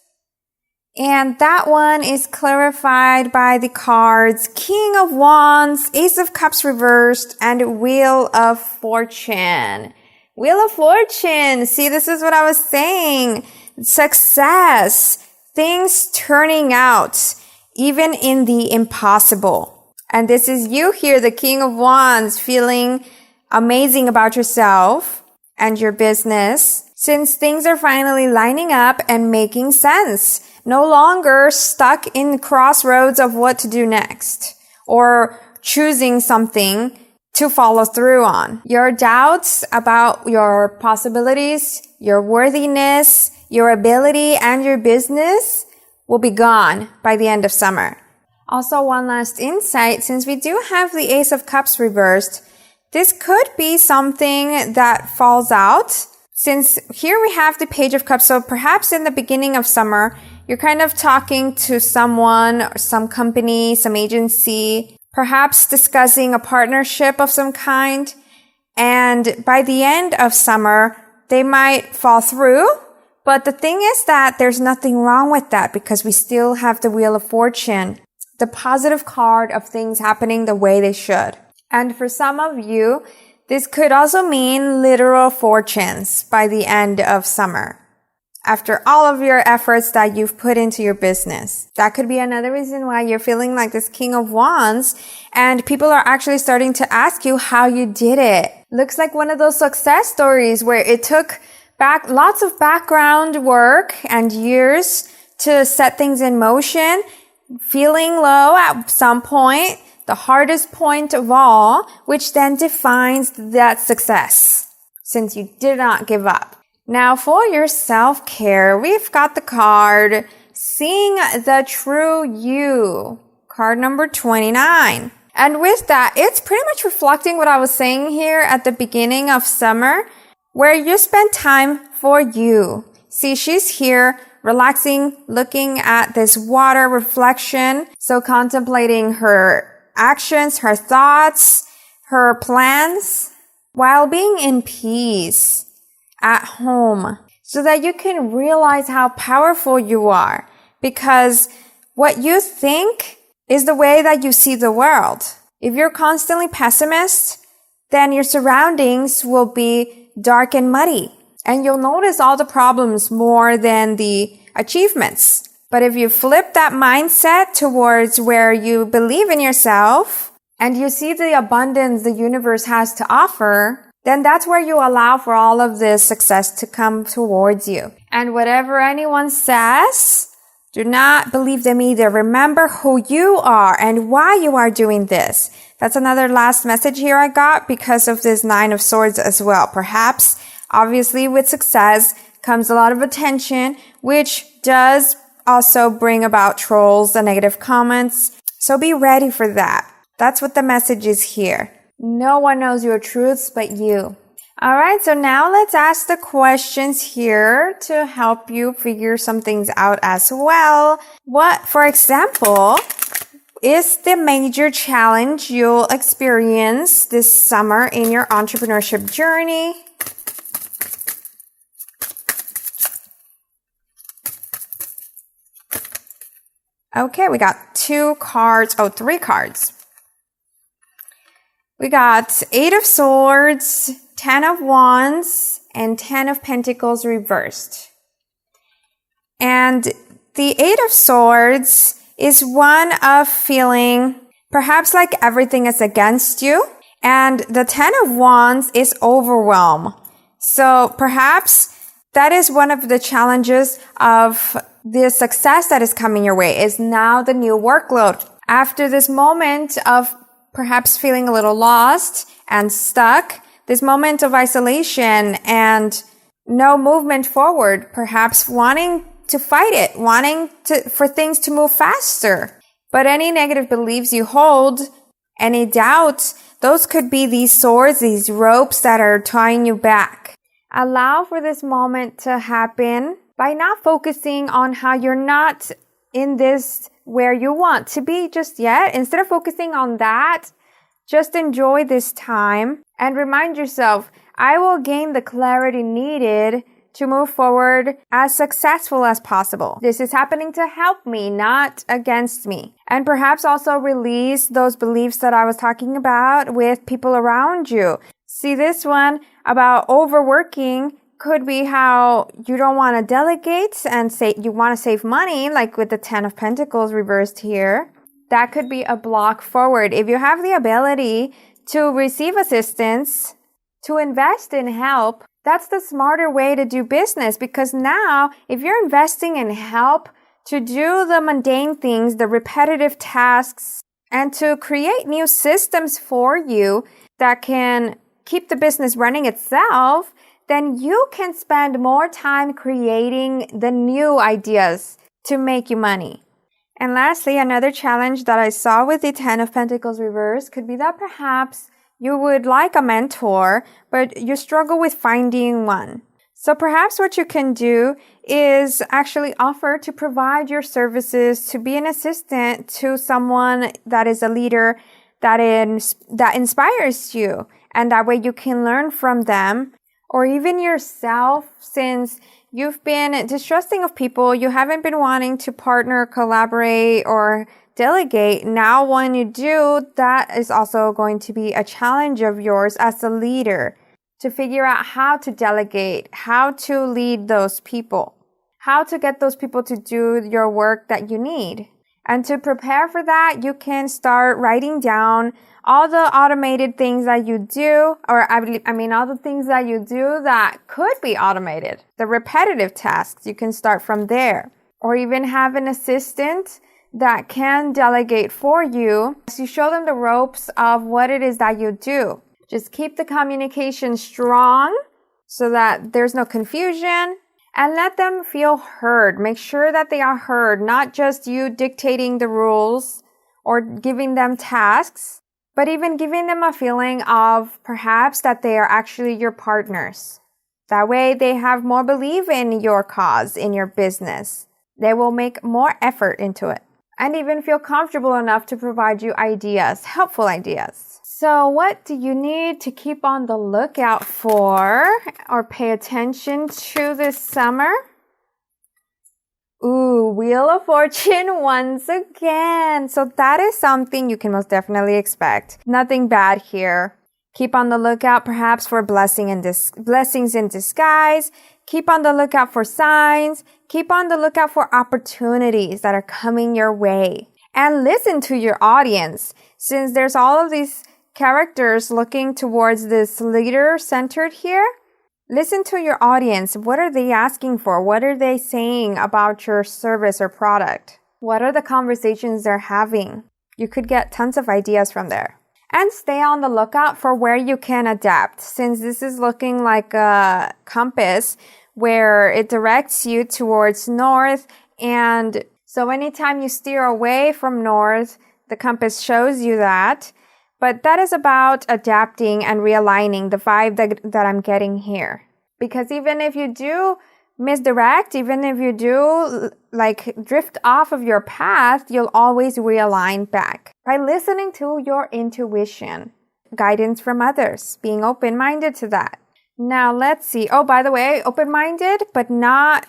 And that one is clarified by the cards King of Wands, Ace of Cups reversed, and Wheel of Fortune. Wheel of Fortune. See, this is what I was saying. Success. Things turning out, even in the impossible. And this is you here, the King of Wands, feeling amazing about yourself and your business, since things are finally lining up and making sense. No longer stuck in crossroads of what to do next or choosing something to follow through on. Your doubts about your possibilities, your worthiness, your ability, and your business will be gone by the end of summer. Also, one last insight, since we do have the Ace of Cups reversed, this could be something that falls out. Since here we have the Page of Cups, so perhaps in the beginning of summer, you're kind of talking to someone or some company, some agency, perhaps discussing a partnership of some kind. And by the end of summer, they might fall through. But the thing is that there's nothing wrong with that because we still have the Wheel of Fortune, the positive card of things happening the way they should. And for some of you, this could also mean literal fortunes by the end of summer. after all of your efforts that you've put into your business. That could be another reason why you're feeling like this King of Wands and people are actually starting to ask you how you did it. Looks like one of those success stories where it took lots of background work and years to set things in motion, feeling low at some point, the hardest point of all, which then defines that success, since you did not give up. Now for your self-care, we've got the card, Seeing the True You, card number 29. And with that, it's pretty much reflecting what I was saying here at the beginning of summer, where you spend time for you. See, she's here relaxing, looking at this water reflection, so contemplating her actions, her thoughts, her plans, while being in peace at home, so that you can realize how powerful you are, because what you think is the way that you see the world. If you're constantly pessimist, then your surroundings will be dark and muddy, and you'll notice all the problems more than the achievements. But if you flip that mindset towards where you believe in yourself and you see the abundance the universe has to offer, then that's where you allow for all of this success to come towards you. And whatever anyone says, do not believe them either. Remember who you are and why you are doing this. That's another last message here I got because of this Nine of Swords as well. Perhaps, obviously, with success comes a lot of attention, which does also bring about trolls and negative comments. So be ready for that. That's what the message is here. No one knows your truths but you. Alright, so now let's ask the questions here to help you figure some things out as well. What, for example, is the major challenge you'll experience this summer in your entrepreneurship journey? Okay, we got three cards. We got 8 of Swords, 10 of Wands, and 10 of Pentacles reversed. And the 8 of Swords is one of feeling perhaps like everything is against you. And the 10 of Wands is overwhelm. So perhaps that is one of the challenges of the success that is coming your way, is now the new workload. After this moment of perhaps feeling a little lost and stuck, this moment of isolation and no movement forward, perhaps wanting to fight it, for things to move faster. But any negative beliefs you hold, any doubts, those could be these swords, these ropes that are tying you back. Allow for this moment to happen by not focusing on how you're not in this where you want to be just yet. Instead of focusing on that, just enjoy this time and remind yourself, I will gain the clarity needed to move forward as successful as possible. This is happening to help me, not against me. And perhaps also release those beliefs that I was talking about with people around you. See, this one about overworking could be how you don't want to delegate and say you want to save money, like with the 10 of Pentacles reversed here. That could be a block forward. If you have the ability to receive assistance, to invest in help, that's the smarter way to do business, because now if you're investing in help to do the mundane things, the repetitive tasks, and to create new systems for you that can keep the business running itself, then you can spend more time creating the new ideas to make you money. And lastly, another challenge that I saw with the 10 of Pentacles reversed could be that perhaps you would like a mentor, but you struggle with finding one. So perhaps what you can do is actually offer to provide your services to be an assistant to someone that is a leader that inspires you. And that way you can learn from them, or even yourself, since you've been distrusting of people, you haven't been wanting to partner, collaborate, or delegate. Now when you do, that is also going to be a challenge of yours as a leader, to figure out how to delegate, how to lead those people. how to get those people to do your work that you need. And to prepare for that, you can start writing down all the automated things that you do, or all the things that you do that could be automated. The repetitive tasks, you can start from there. Or even have an assistant that can delegate for you as you show them the ropes of what it is that you do. Just keep the communication strong so that there's no confusion, and let them feel heard. Make sure that they are heard, not just you dictating the rules or giving them tasks, but even giving them a feeling of perhaps that they are actually your partners. That way they have more belief in your cause, in your business. They will make more effort into it and even feel comfortable enough to provide you ideas, helpful ideas. So what do you need to keep on the lookout for or pay attention to this summer? Ooh, Wheel of Fortune once again. So that is something you can most definitely expect. Nothing bad here. Keep on the lookout perhaps for blessings in disguise. Keep on the lookout for signs. Keep on the lookout for opportunities that are coming your way. And listen to your audience. Since there's all of these characters looking towards this leader centered here, listen to your audience. What are they asking for? What are they saying about your service or product? What are the conversations they're having? You could get tons of ideas from there. And stay on the lookout for where you can adapt, since this is looking like a compass where it directs you towards north. And so anytime you steer away from north, the compass shows you that. But that is about adapting and realigning the vibe that I'm getting here. Because even if you do misdirect, even if you do drift off of your path, you'll always realign back by listening to your intuition, guidance from others, being open-minded to that. Now let's see. Oh, by the way, open-minded, but not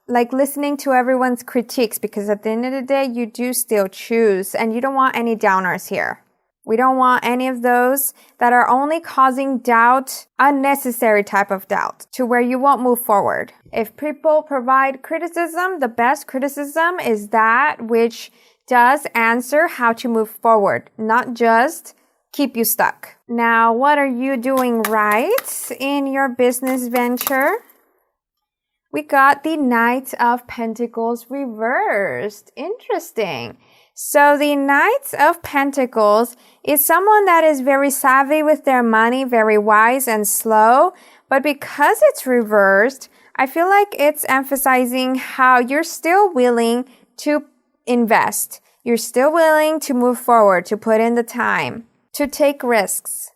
listening to everyone's critiques, because at the end of the day, you do still choose, and you don't want any downers here. We don't want any of those that are only causing doubt, unnecessary type of doubt, to where you won't move forward. If people provide criticism, the best criticism is that which does answer how to move forward, not just keep you stuck. Now, what are you doing right in your business venture? We got the Knight of Pentacles reversed. Interesting. So the Knight of Pentacles is someone that is very savvy with their money, very wise and slow. But because it's reversed, I feel like it's emphasizing how you're still willing to invest. You're still willing to move forward, to put in the time, to take risks.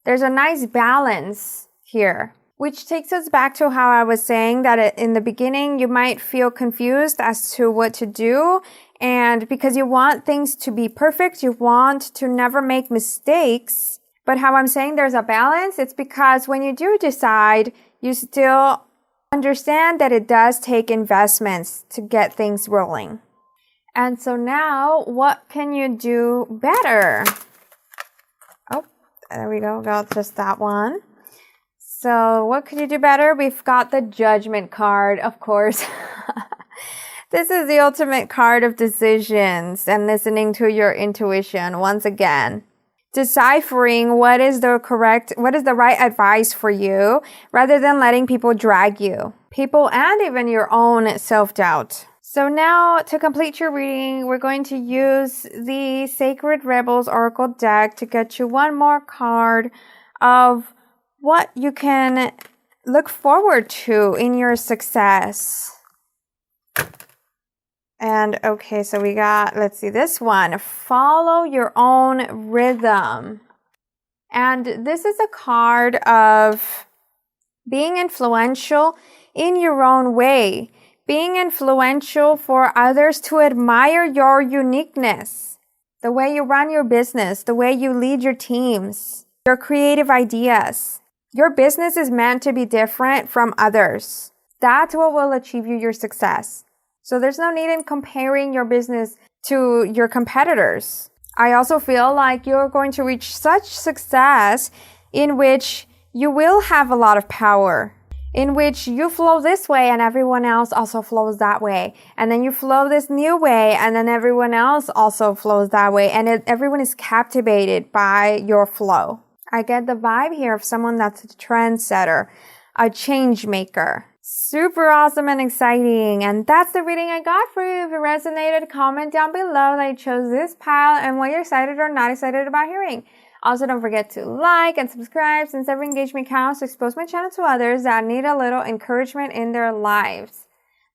There's a nice balance here, which takes us back to how I was saying that in the beginning, you might feel confused as to what to do. And because you want things to be perfect, you want to never make mistakes. But how I'm saying there's a balance, it's because when you do decide, you still understand that it does take investments to get things rolling. And so now, what can you do better? Oh, there we go. Got just that one. So what could you do better? We've got the Judgment card, of course. This is the ultimate card of decisions and listening to your intuition once again. Deciphering what is the right advice for you rather than letting people drag you. People and even your own self-doubt. So now to complete your reading, we're going to use the Sacred Rebels Oracle deck to get you one more card of what you can look forward to in your success. And okay, so we got, let's see, this one. Follow your own rhythm. And this is a card of being influential in your own way. Being influential for others to admire your uniqueness. The way you run your business, the way you lead your teams, your creative ideas. Your business is meant to be different from others. That's what will achieve you your success. So there's no need in comparing your business to your competitors. I also feel like you're going to reach such success in which you will have a lot of power in which you flow this way and everyone else also flows that way. And then you flow this new way and then everyone else also flows that way. And everyone is captivated by your flow. I get the vibe here of someone that's a trendsetter, a change maker. Super awesome and exciting. And that's the reading I got for you. If it resonated, comment down below that you chose this pile and what you're excited or not excited about hearing. Also, don't forget to like and subscribe, since every engagement counts, to expose my channel to others that need a little encouragement in their lives.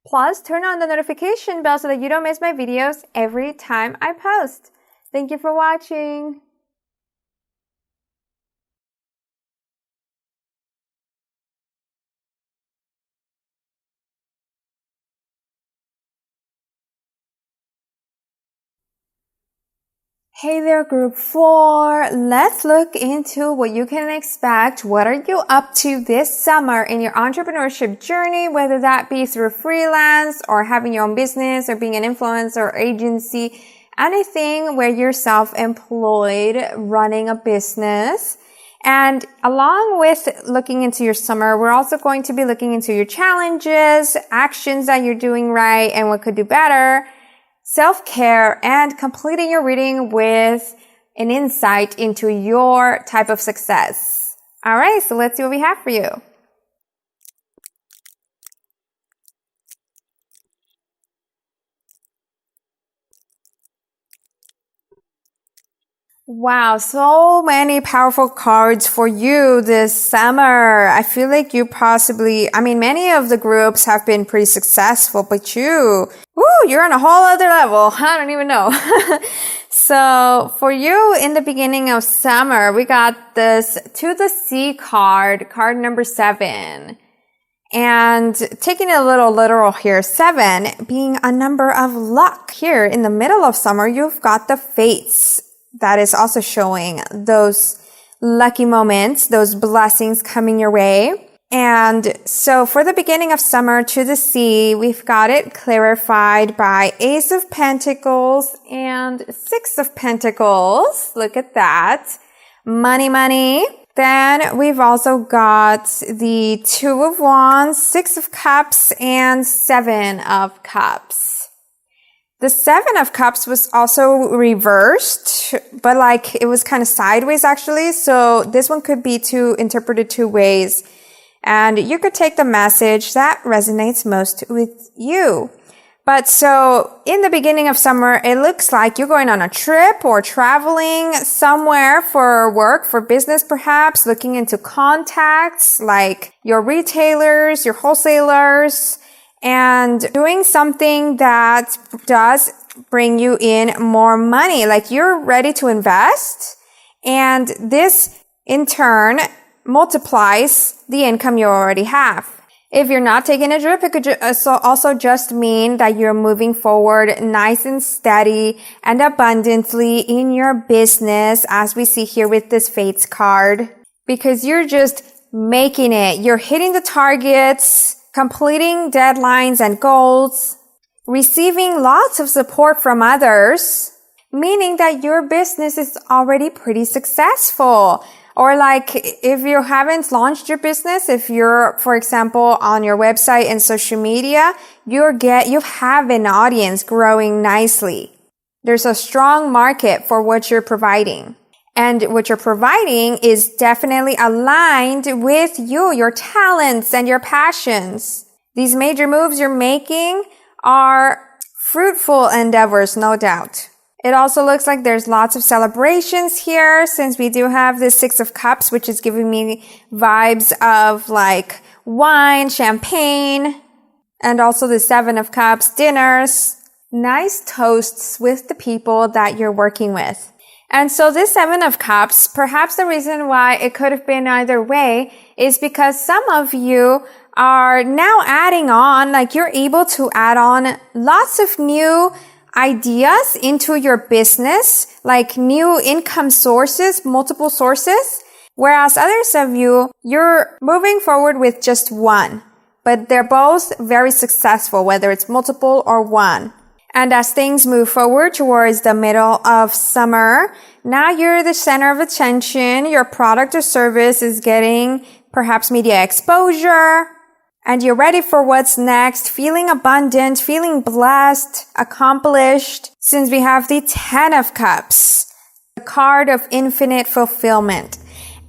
Plus, turn on the notification bell so that you don't miss my videos every time I post. Thank you for watching. Hey there, group 4. Let's look into what you can expect. What are you up to this summer in your entrepreneurship journey, whether that be through freelance or having your own business or being an influencer or agency, anything where you're self-employed running a business. And along with looking into your summer, we're also going to be looking into your challenges, actions that you're doing right and what could do better, self-care, and completing your reading with an insight into your type of success. All right, so let's see what we have for you. Wow, so many powerful cards for you this summer. I feel like you many of the groups have been pretty successful, but you're on a whole other level. I don't even know. So for you in the beginning of summer, we got this To the Sea card number 7. And taking it a little literal here, 7 being a number of luck. Here in the middle of summer, you've got the Fates. That is also showing those lucky moments, those blessings coming your way. And so for the beginning of summer, To the Sea, we've got it clarified by Ace of Pentacles and 6 of Pentacles. Look at that. Money. Then we've also got the 2 of Wands, 6 of Cups, and 7 of Cups. The 7 of Cups was also reversed, but it was kind of sideways actually. So this one could be interpreted 2 ways. And you could take the message that resonates most with you. But so in the beginning of summer, it looks like you're going on a trip or traveling somewhere for work, for business perhaps, looking into contacts like your retailers, your wholesalers, and doing something that does bring you in more money. Like you're ready to invest, and this in turn multiplies the income you already have. If you're not taking a trip, it could also just mean that you're moving forward nice and steady and abundantly in your business, as we see here with this Fates card, because you're just making it. You're hitting the targets, completing deadlines and goals, receiving lots of support from others, meaning that your business is already pretty successful. Or if you haven't launched your business, if you're, for example, on your website and social media, you have an audience growing nicely. There's a strong market for what you're providing. And what you're providing is definitely aligned with your talents and your passions. These major moves you're making are fruitful endeavors, no doubt. It also looks like there's lots of celebrations here, since we do have the 6 of Cups, which is giving me vibes of wine, champagne, and also the 7 of Cups, dinners, nice toasts with the people that you're working with. And so this 7 of Cups, perhaps the reason why it could have been either way is because some of you are now adding on, you're able to add on lots of new ideas into your business, new income sources, multiple sources, whereas others of you're moving forward with just one, but they're both very successful, whether it's multiple or one. And as things move forward towards the middle of summer, now you're the center of attention. Your product or service is getting perhaps media exposure. and you're ready for what's next, feeling abundant, feeling blessed, accomplished, since we have the 10 of Cups, the card of infinite fulfillment.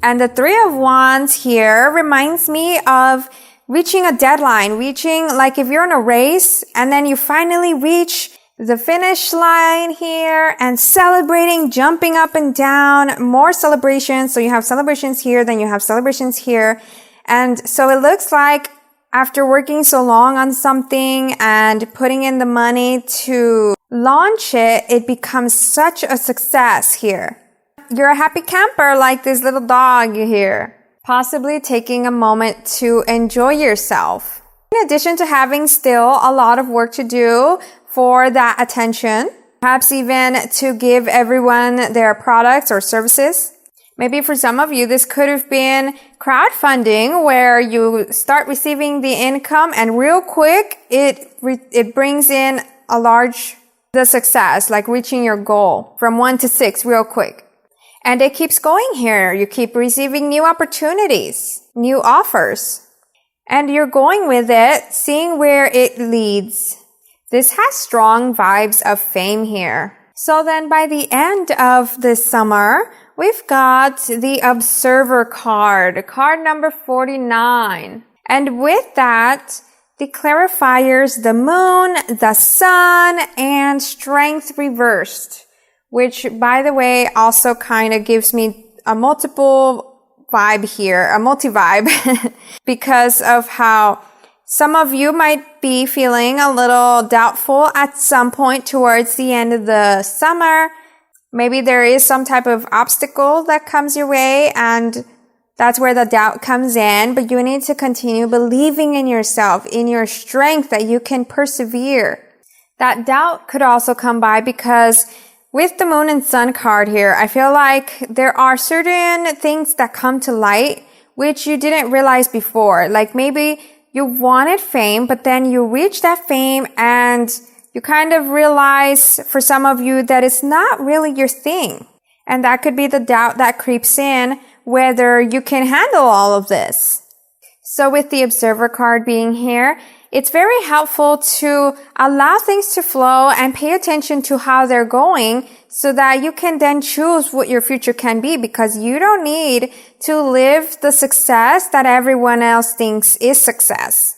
And the 3 of Wands here reminds me of reaching a deadline, like if you're in a race and then you finally reach the finish line here and celebrating, jumping up and down, more celebrations. So you have celebrations here, then you have celebrations here. And so it looks like after working so long on something and putting in the money to launch it, it becomes such a success here. You're a happy camper like this little dog here, possibly taking a moment to enjoy yourself. In addition to having still a lot of work to do for that attention, perhaps even to give everyone their products or services. Maybe for some of you, this could have been crowdfunding where you start receiving the income and real quick, it brings in the success, like reaching your goal from 1 to 6 real quick. And it keeps going here. You keep receiving new opportunities, new offers, and you're going with it, seeing where it leads. This has strong vibes of fame here. So then by the end of this summer, we've got the Observer card number 49. And with that, the clarifiers, the moon, the sun, and strength reversed, which, by the way, also kind of gives me a multi-vibe, because of how some of you might be feeling a little doubtful at some point towards the end of the summer. Maybe there is some type of obstacle that comes your way, and that's where the doubt comes in, but you need to continue believing in yourself, in your strength, that you can persevere. That doubt could also come by because with the moon and sun card here, I feel like there are certain things that come to light which you didn't realize before. Like maybe you wanted fame, but then you reach that fame and you kind of realize, for some of you, that it's not really your thing. And that could be the doubt that creeps in whether you can handle all of this. So with the Observer card being here, it's very helpful to allow things to flow and pay attention to how they're going so that you can then choose what your future can be, because you don't need to live the success that everyone else thinks is success.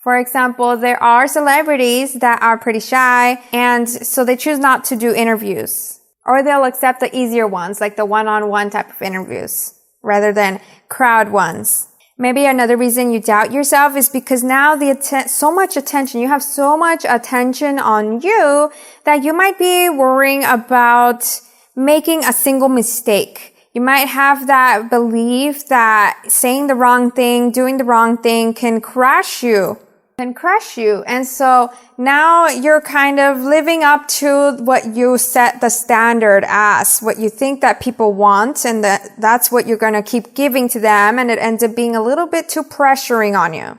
For example, there are celebrities that are pretty shy, and so they choose not to do interviews, or they'll accept the easier ones, like the one-on-one type of interviews, rather than crowd ones. Maybe another reason you doubt yourself is because now you have so much attention on you that you might be worrying about making a single mistake. You might have that belief that saying the wrong thing, doing the wrong thing can crush you. And so now you're kind of living up to what you set the standard as, what you think that people want, and that's what you're going to keep giving to them, and it ends up being a little bit too pressuring on you.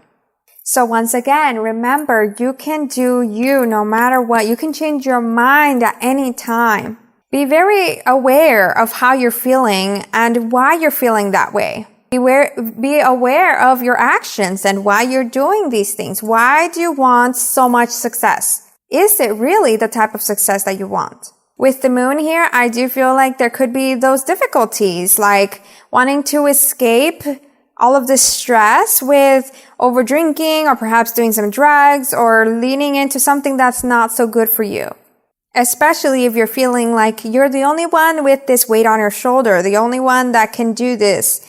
So once again, remember, you can do you no matter what. You can change your mind at any time. Be very aware of how you're feeling and why you're feeling that way. Be aware of your actions and why you're doing these things. Why do you want so much success? Is it really the type of success that you want? With the moon here, I do feel like there could be those difficulties, like wanting to escape all of this stress with over drinking, or perhaps doing some drugs, or leaning into something that's not so good for you. Especially if you're feeling like you're the only one with this weight on your shoulder, the only one that can do this.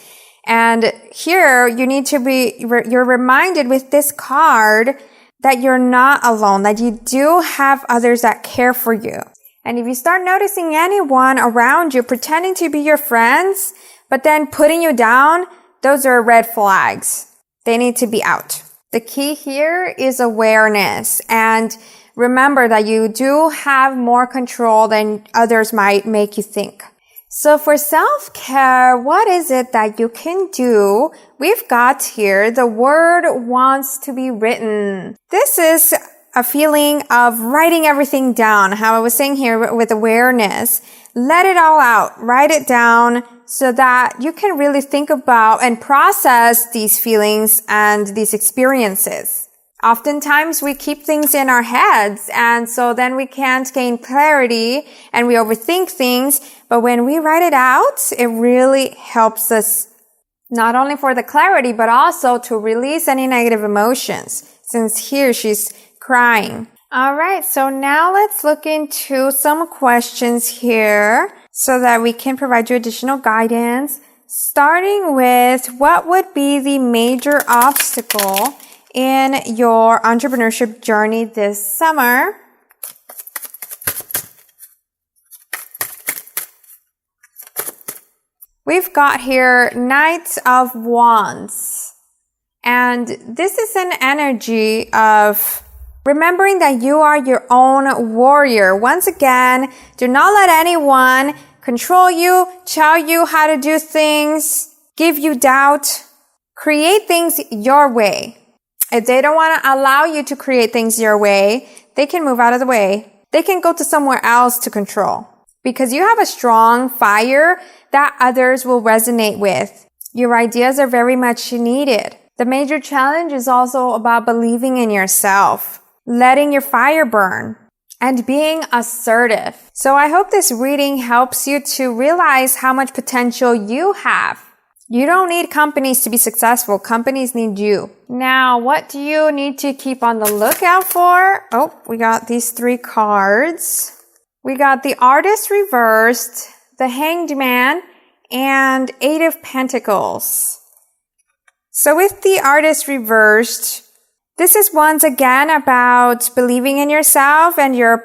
And here you're reminded with this card that you're not alone, that you do have others that care for you. And if you start noticing anyone around you pretending to be your friends, but then putting you down, those are red flags. They need to be out. The key here is awareness, and remember that you do have more control than others might make you think. So for self-care, what is it that you can do? We've got here, the word wants to be written. This is a feeling of writing everything down. How I was saying here with awareness, let it all out, write it down so that you can really think about and process these feelings and these experiences. Oftentimes we keep things in our heads, and so then we can't gain clarity and we overthink things. But when we write it out, it really helps us not only for the clarity, but also to release any negative emotions. Since here she's crying. All right, so now let's look into some questions here so that we can provide you additional guidance. Starting with, what would be the major obstacle in your entrepreneurship journey this summer? We've got here Knight of Wands. And this is an energy of remembering that you are your own warrior. Once again, do not let anyone control you, tell you how to do things, give you doubt. Create things your way. If they don't want to allow you to create things your way, they can move out of the way. They can go to somewhere else to control. Because you have a strong fire that others will resonate with. Your ideas are very much needed. The major challenge is also about believing in yourself, letting your fire burn, and being assertive. So I hope this reading helps you to realize how much potential you have. You don't need companies to be successful. Companies need you. Now, what do you need to keep on the lookout for? Oh, we got these 3 cards. We got the Artist reversed, the Hanged Man, and 8 of Pentacles. So with the Artist reversed, this is once again about believing in yourself and your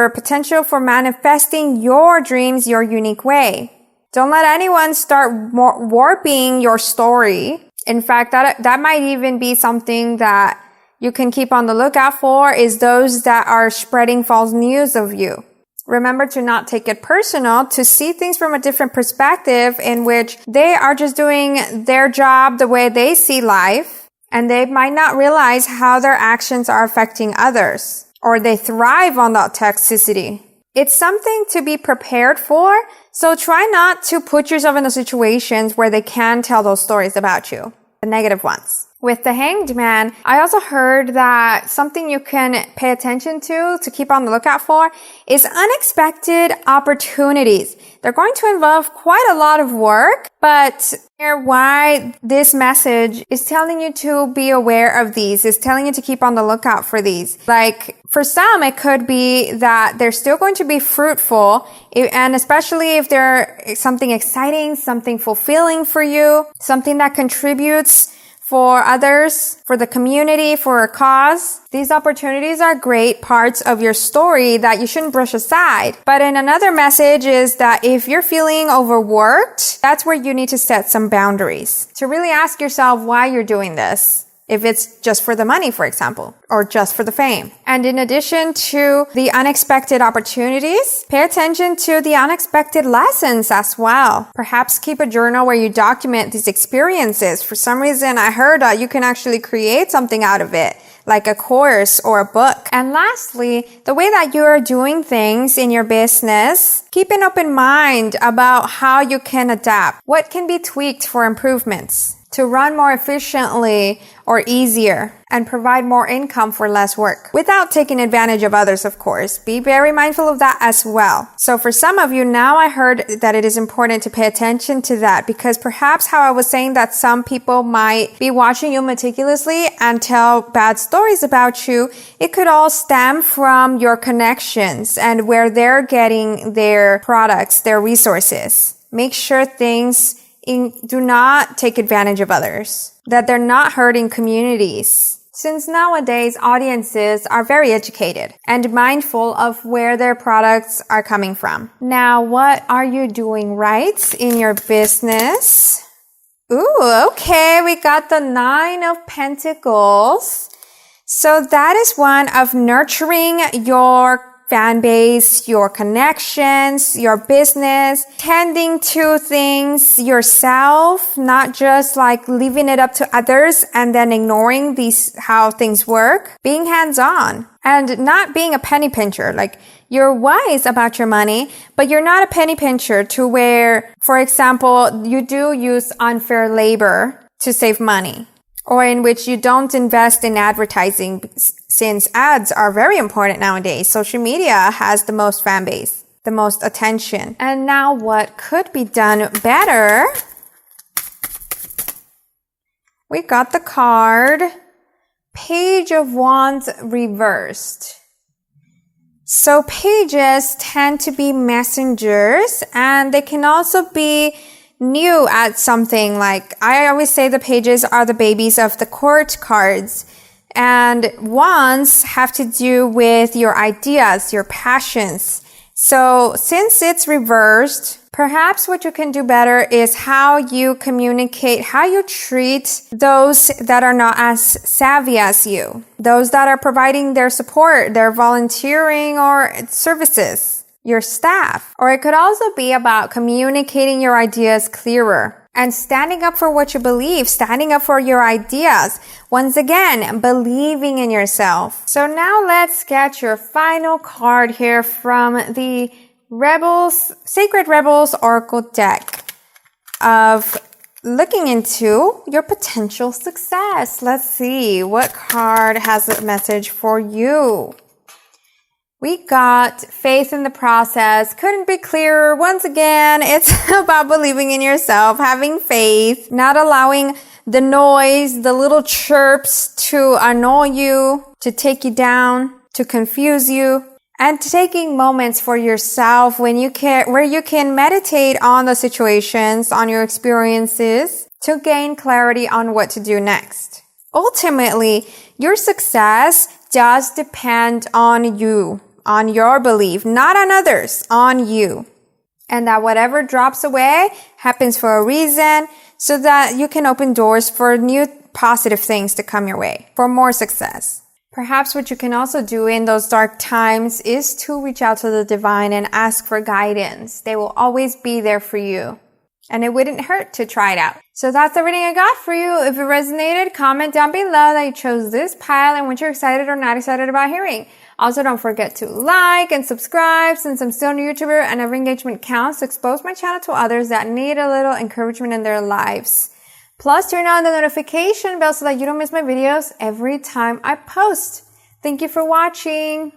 potential for manifesting your dreams your unique way. Don't let anyone start warping your story. In fact, that might even be something that you can keep on the lookout for, is those that are spreading false news of you. Remember to not take it personal, to see things from a different perspective in which they are just doing their job the way they see life, and they might not realize how their actions are affecting others, or they thrive on that toxicity. It's something to be prepared for, so try not to put yourself in those situations where they can tell those stories about you, the negative ones. With the Hanged Man, I also heard that something you can pay attention to keep on the lookout for, is unexpected opportunities. They're going to involve quite a lot of work, but why this message is telling you to be aware of these, is telling you to keep on the lookout for these. Like, for some, it could be that they're still going to be fruitful, and especially if they're something exciting, something fulfilling for you, something that contributes for others, for the community, for a cause. These opportunities are great parts of your story that you shouldn't brush aside. But in another message is that if you're feeling overworked, that's where you need to set some boundaries. To really ask yourself why you're doing this. If it's just for the money, for example, or just for the fame. And in addition to the unexpected opportunities, pay attention to the unexpected lessons as well. Perhaps keep a journal where you document these experiences. For some reason, I heard that you can actually create something out of it, like a course or a book. And lastly, the way that you are doing things in your business, keep an open mind about how you can adapt. What can be tweaked for improvements to run more efficiently or easier and provide more income for less work without taking advantage of others, of course. Be very mindful of that as well. So for some of you now, I heard that it is important to pay attention to that, because perhaps how I was saying that some people might be watching you meticulously and tell bad stories about you, it could all stem from your connections and where they're getting their products, their resources. Make sure things do not take advantage of others, that they're not hurting communities. Since nowadays audiences are very educated and mindful of where their products are coming from. Now, what are you doing right in your business? Ooh, okay, we got the 9 of Pentacles. So that is one of nurturing your fan base, your connections, your business, tending to things yourself, not just like leaving it up to others and then ignoring how things work. Being hands-on and not being a penny pincher. Like, you're wise about your money, but you're not a penny pincher to where, for example, you do use unfair labor to save money, or in which you don't invest in advertising, since ads are very important nowadays. Social media has the most fan base, the most attention. And now what could be done better? We got the card, Page of Wands reversed. So pages tend to be messengers, and they can also be new at something. Like, I always say the pages are the babies of the court cards, and wands have to do with your ideas, your passions. So since it's reversed, perhaps what you can do better is how you communicate, how you treat those that are not as savvy as you, those that are providing their support, their volunteering or services, your staff. Or it could also be about communicating your ideas clearer and standing up for what you believe, standing up for your ideas. Once again, believing in yourself. So now let's get your final card here from the Sacred Rebels Oracle deck of looking into your potential success. Let's see what card has a message for you. We got faith in the process. Couldn't be clearer. Once again, it's about believing in yourself, having faith, not allowing the noise, the little chirps to annoy you, to take you down, to confuse you, and taking moments for yourself where you can meditate on the situations, on your experiences, to gain clarity on what to do next. Ultimately, your success does depend on you, on your belief, not on others, on you. And that whatever drops away happens for a reason, so that you can open doors for new positive things to come your way, for more success. Perhaps what you can also do in those dark times is to reach out to the divine and ask for guidance. They will always be there for you. And it wouldn't hurt to try it out. So that's everything I got for you. If it resonated, comment down below that you chose this pile and what you're excited or not excited about hearing. Also, don't forget to like and subscribe, since I'm still a new YouTuber and every engagement counts, to expose my channel to others that need a little encouragement in their lives. Plus, turn on the notification bell so that you don't miss my videos every time I post. Thank you for watching.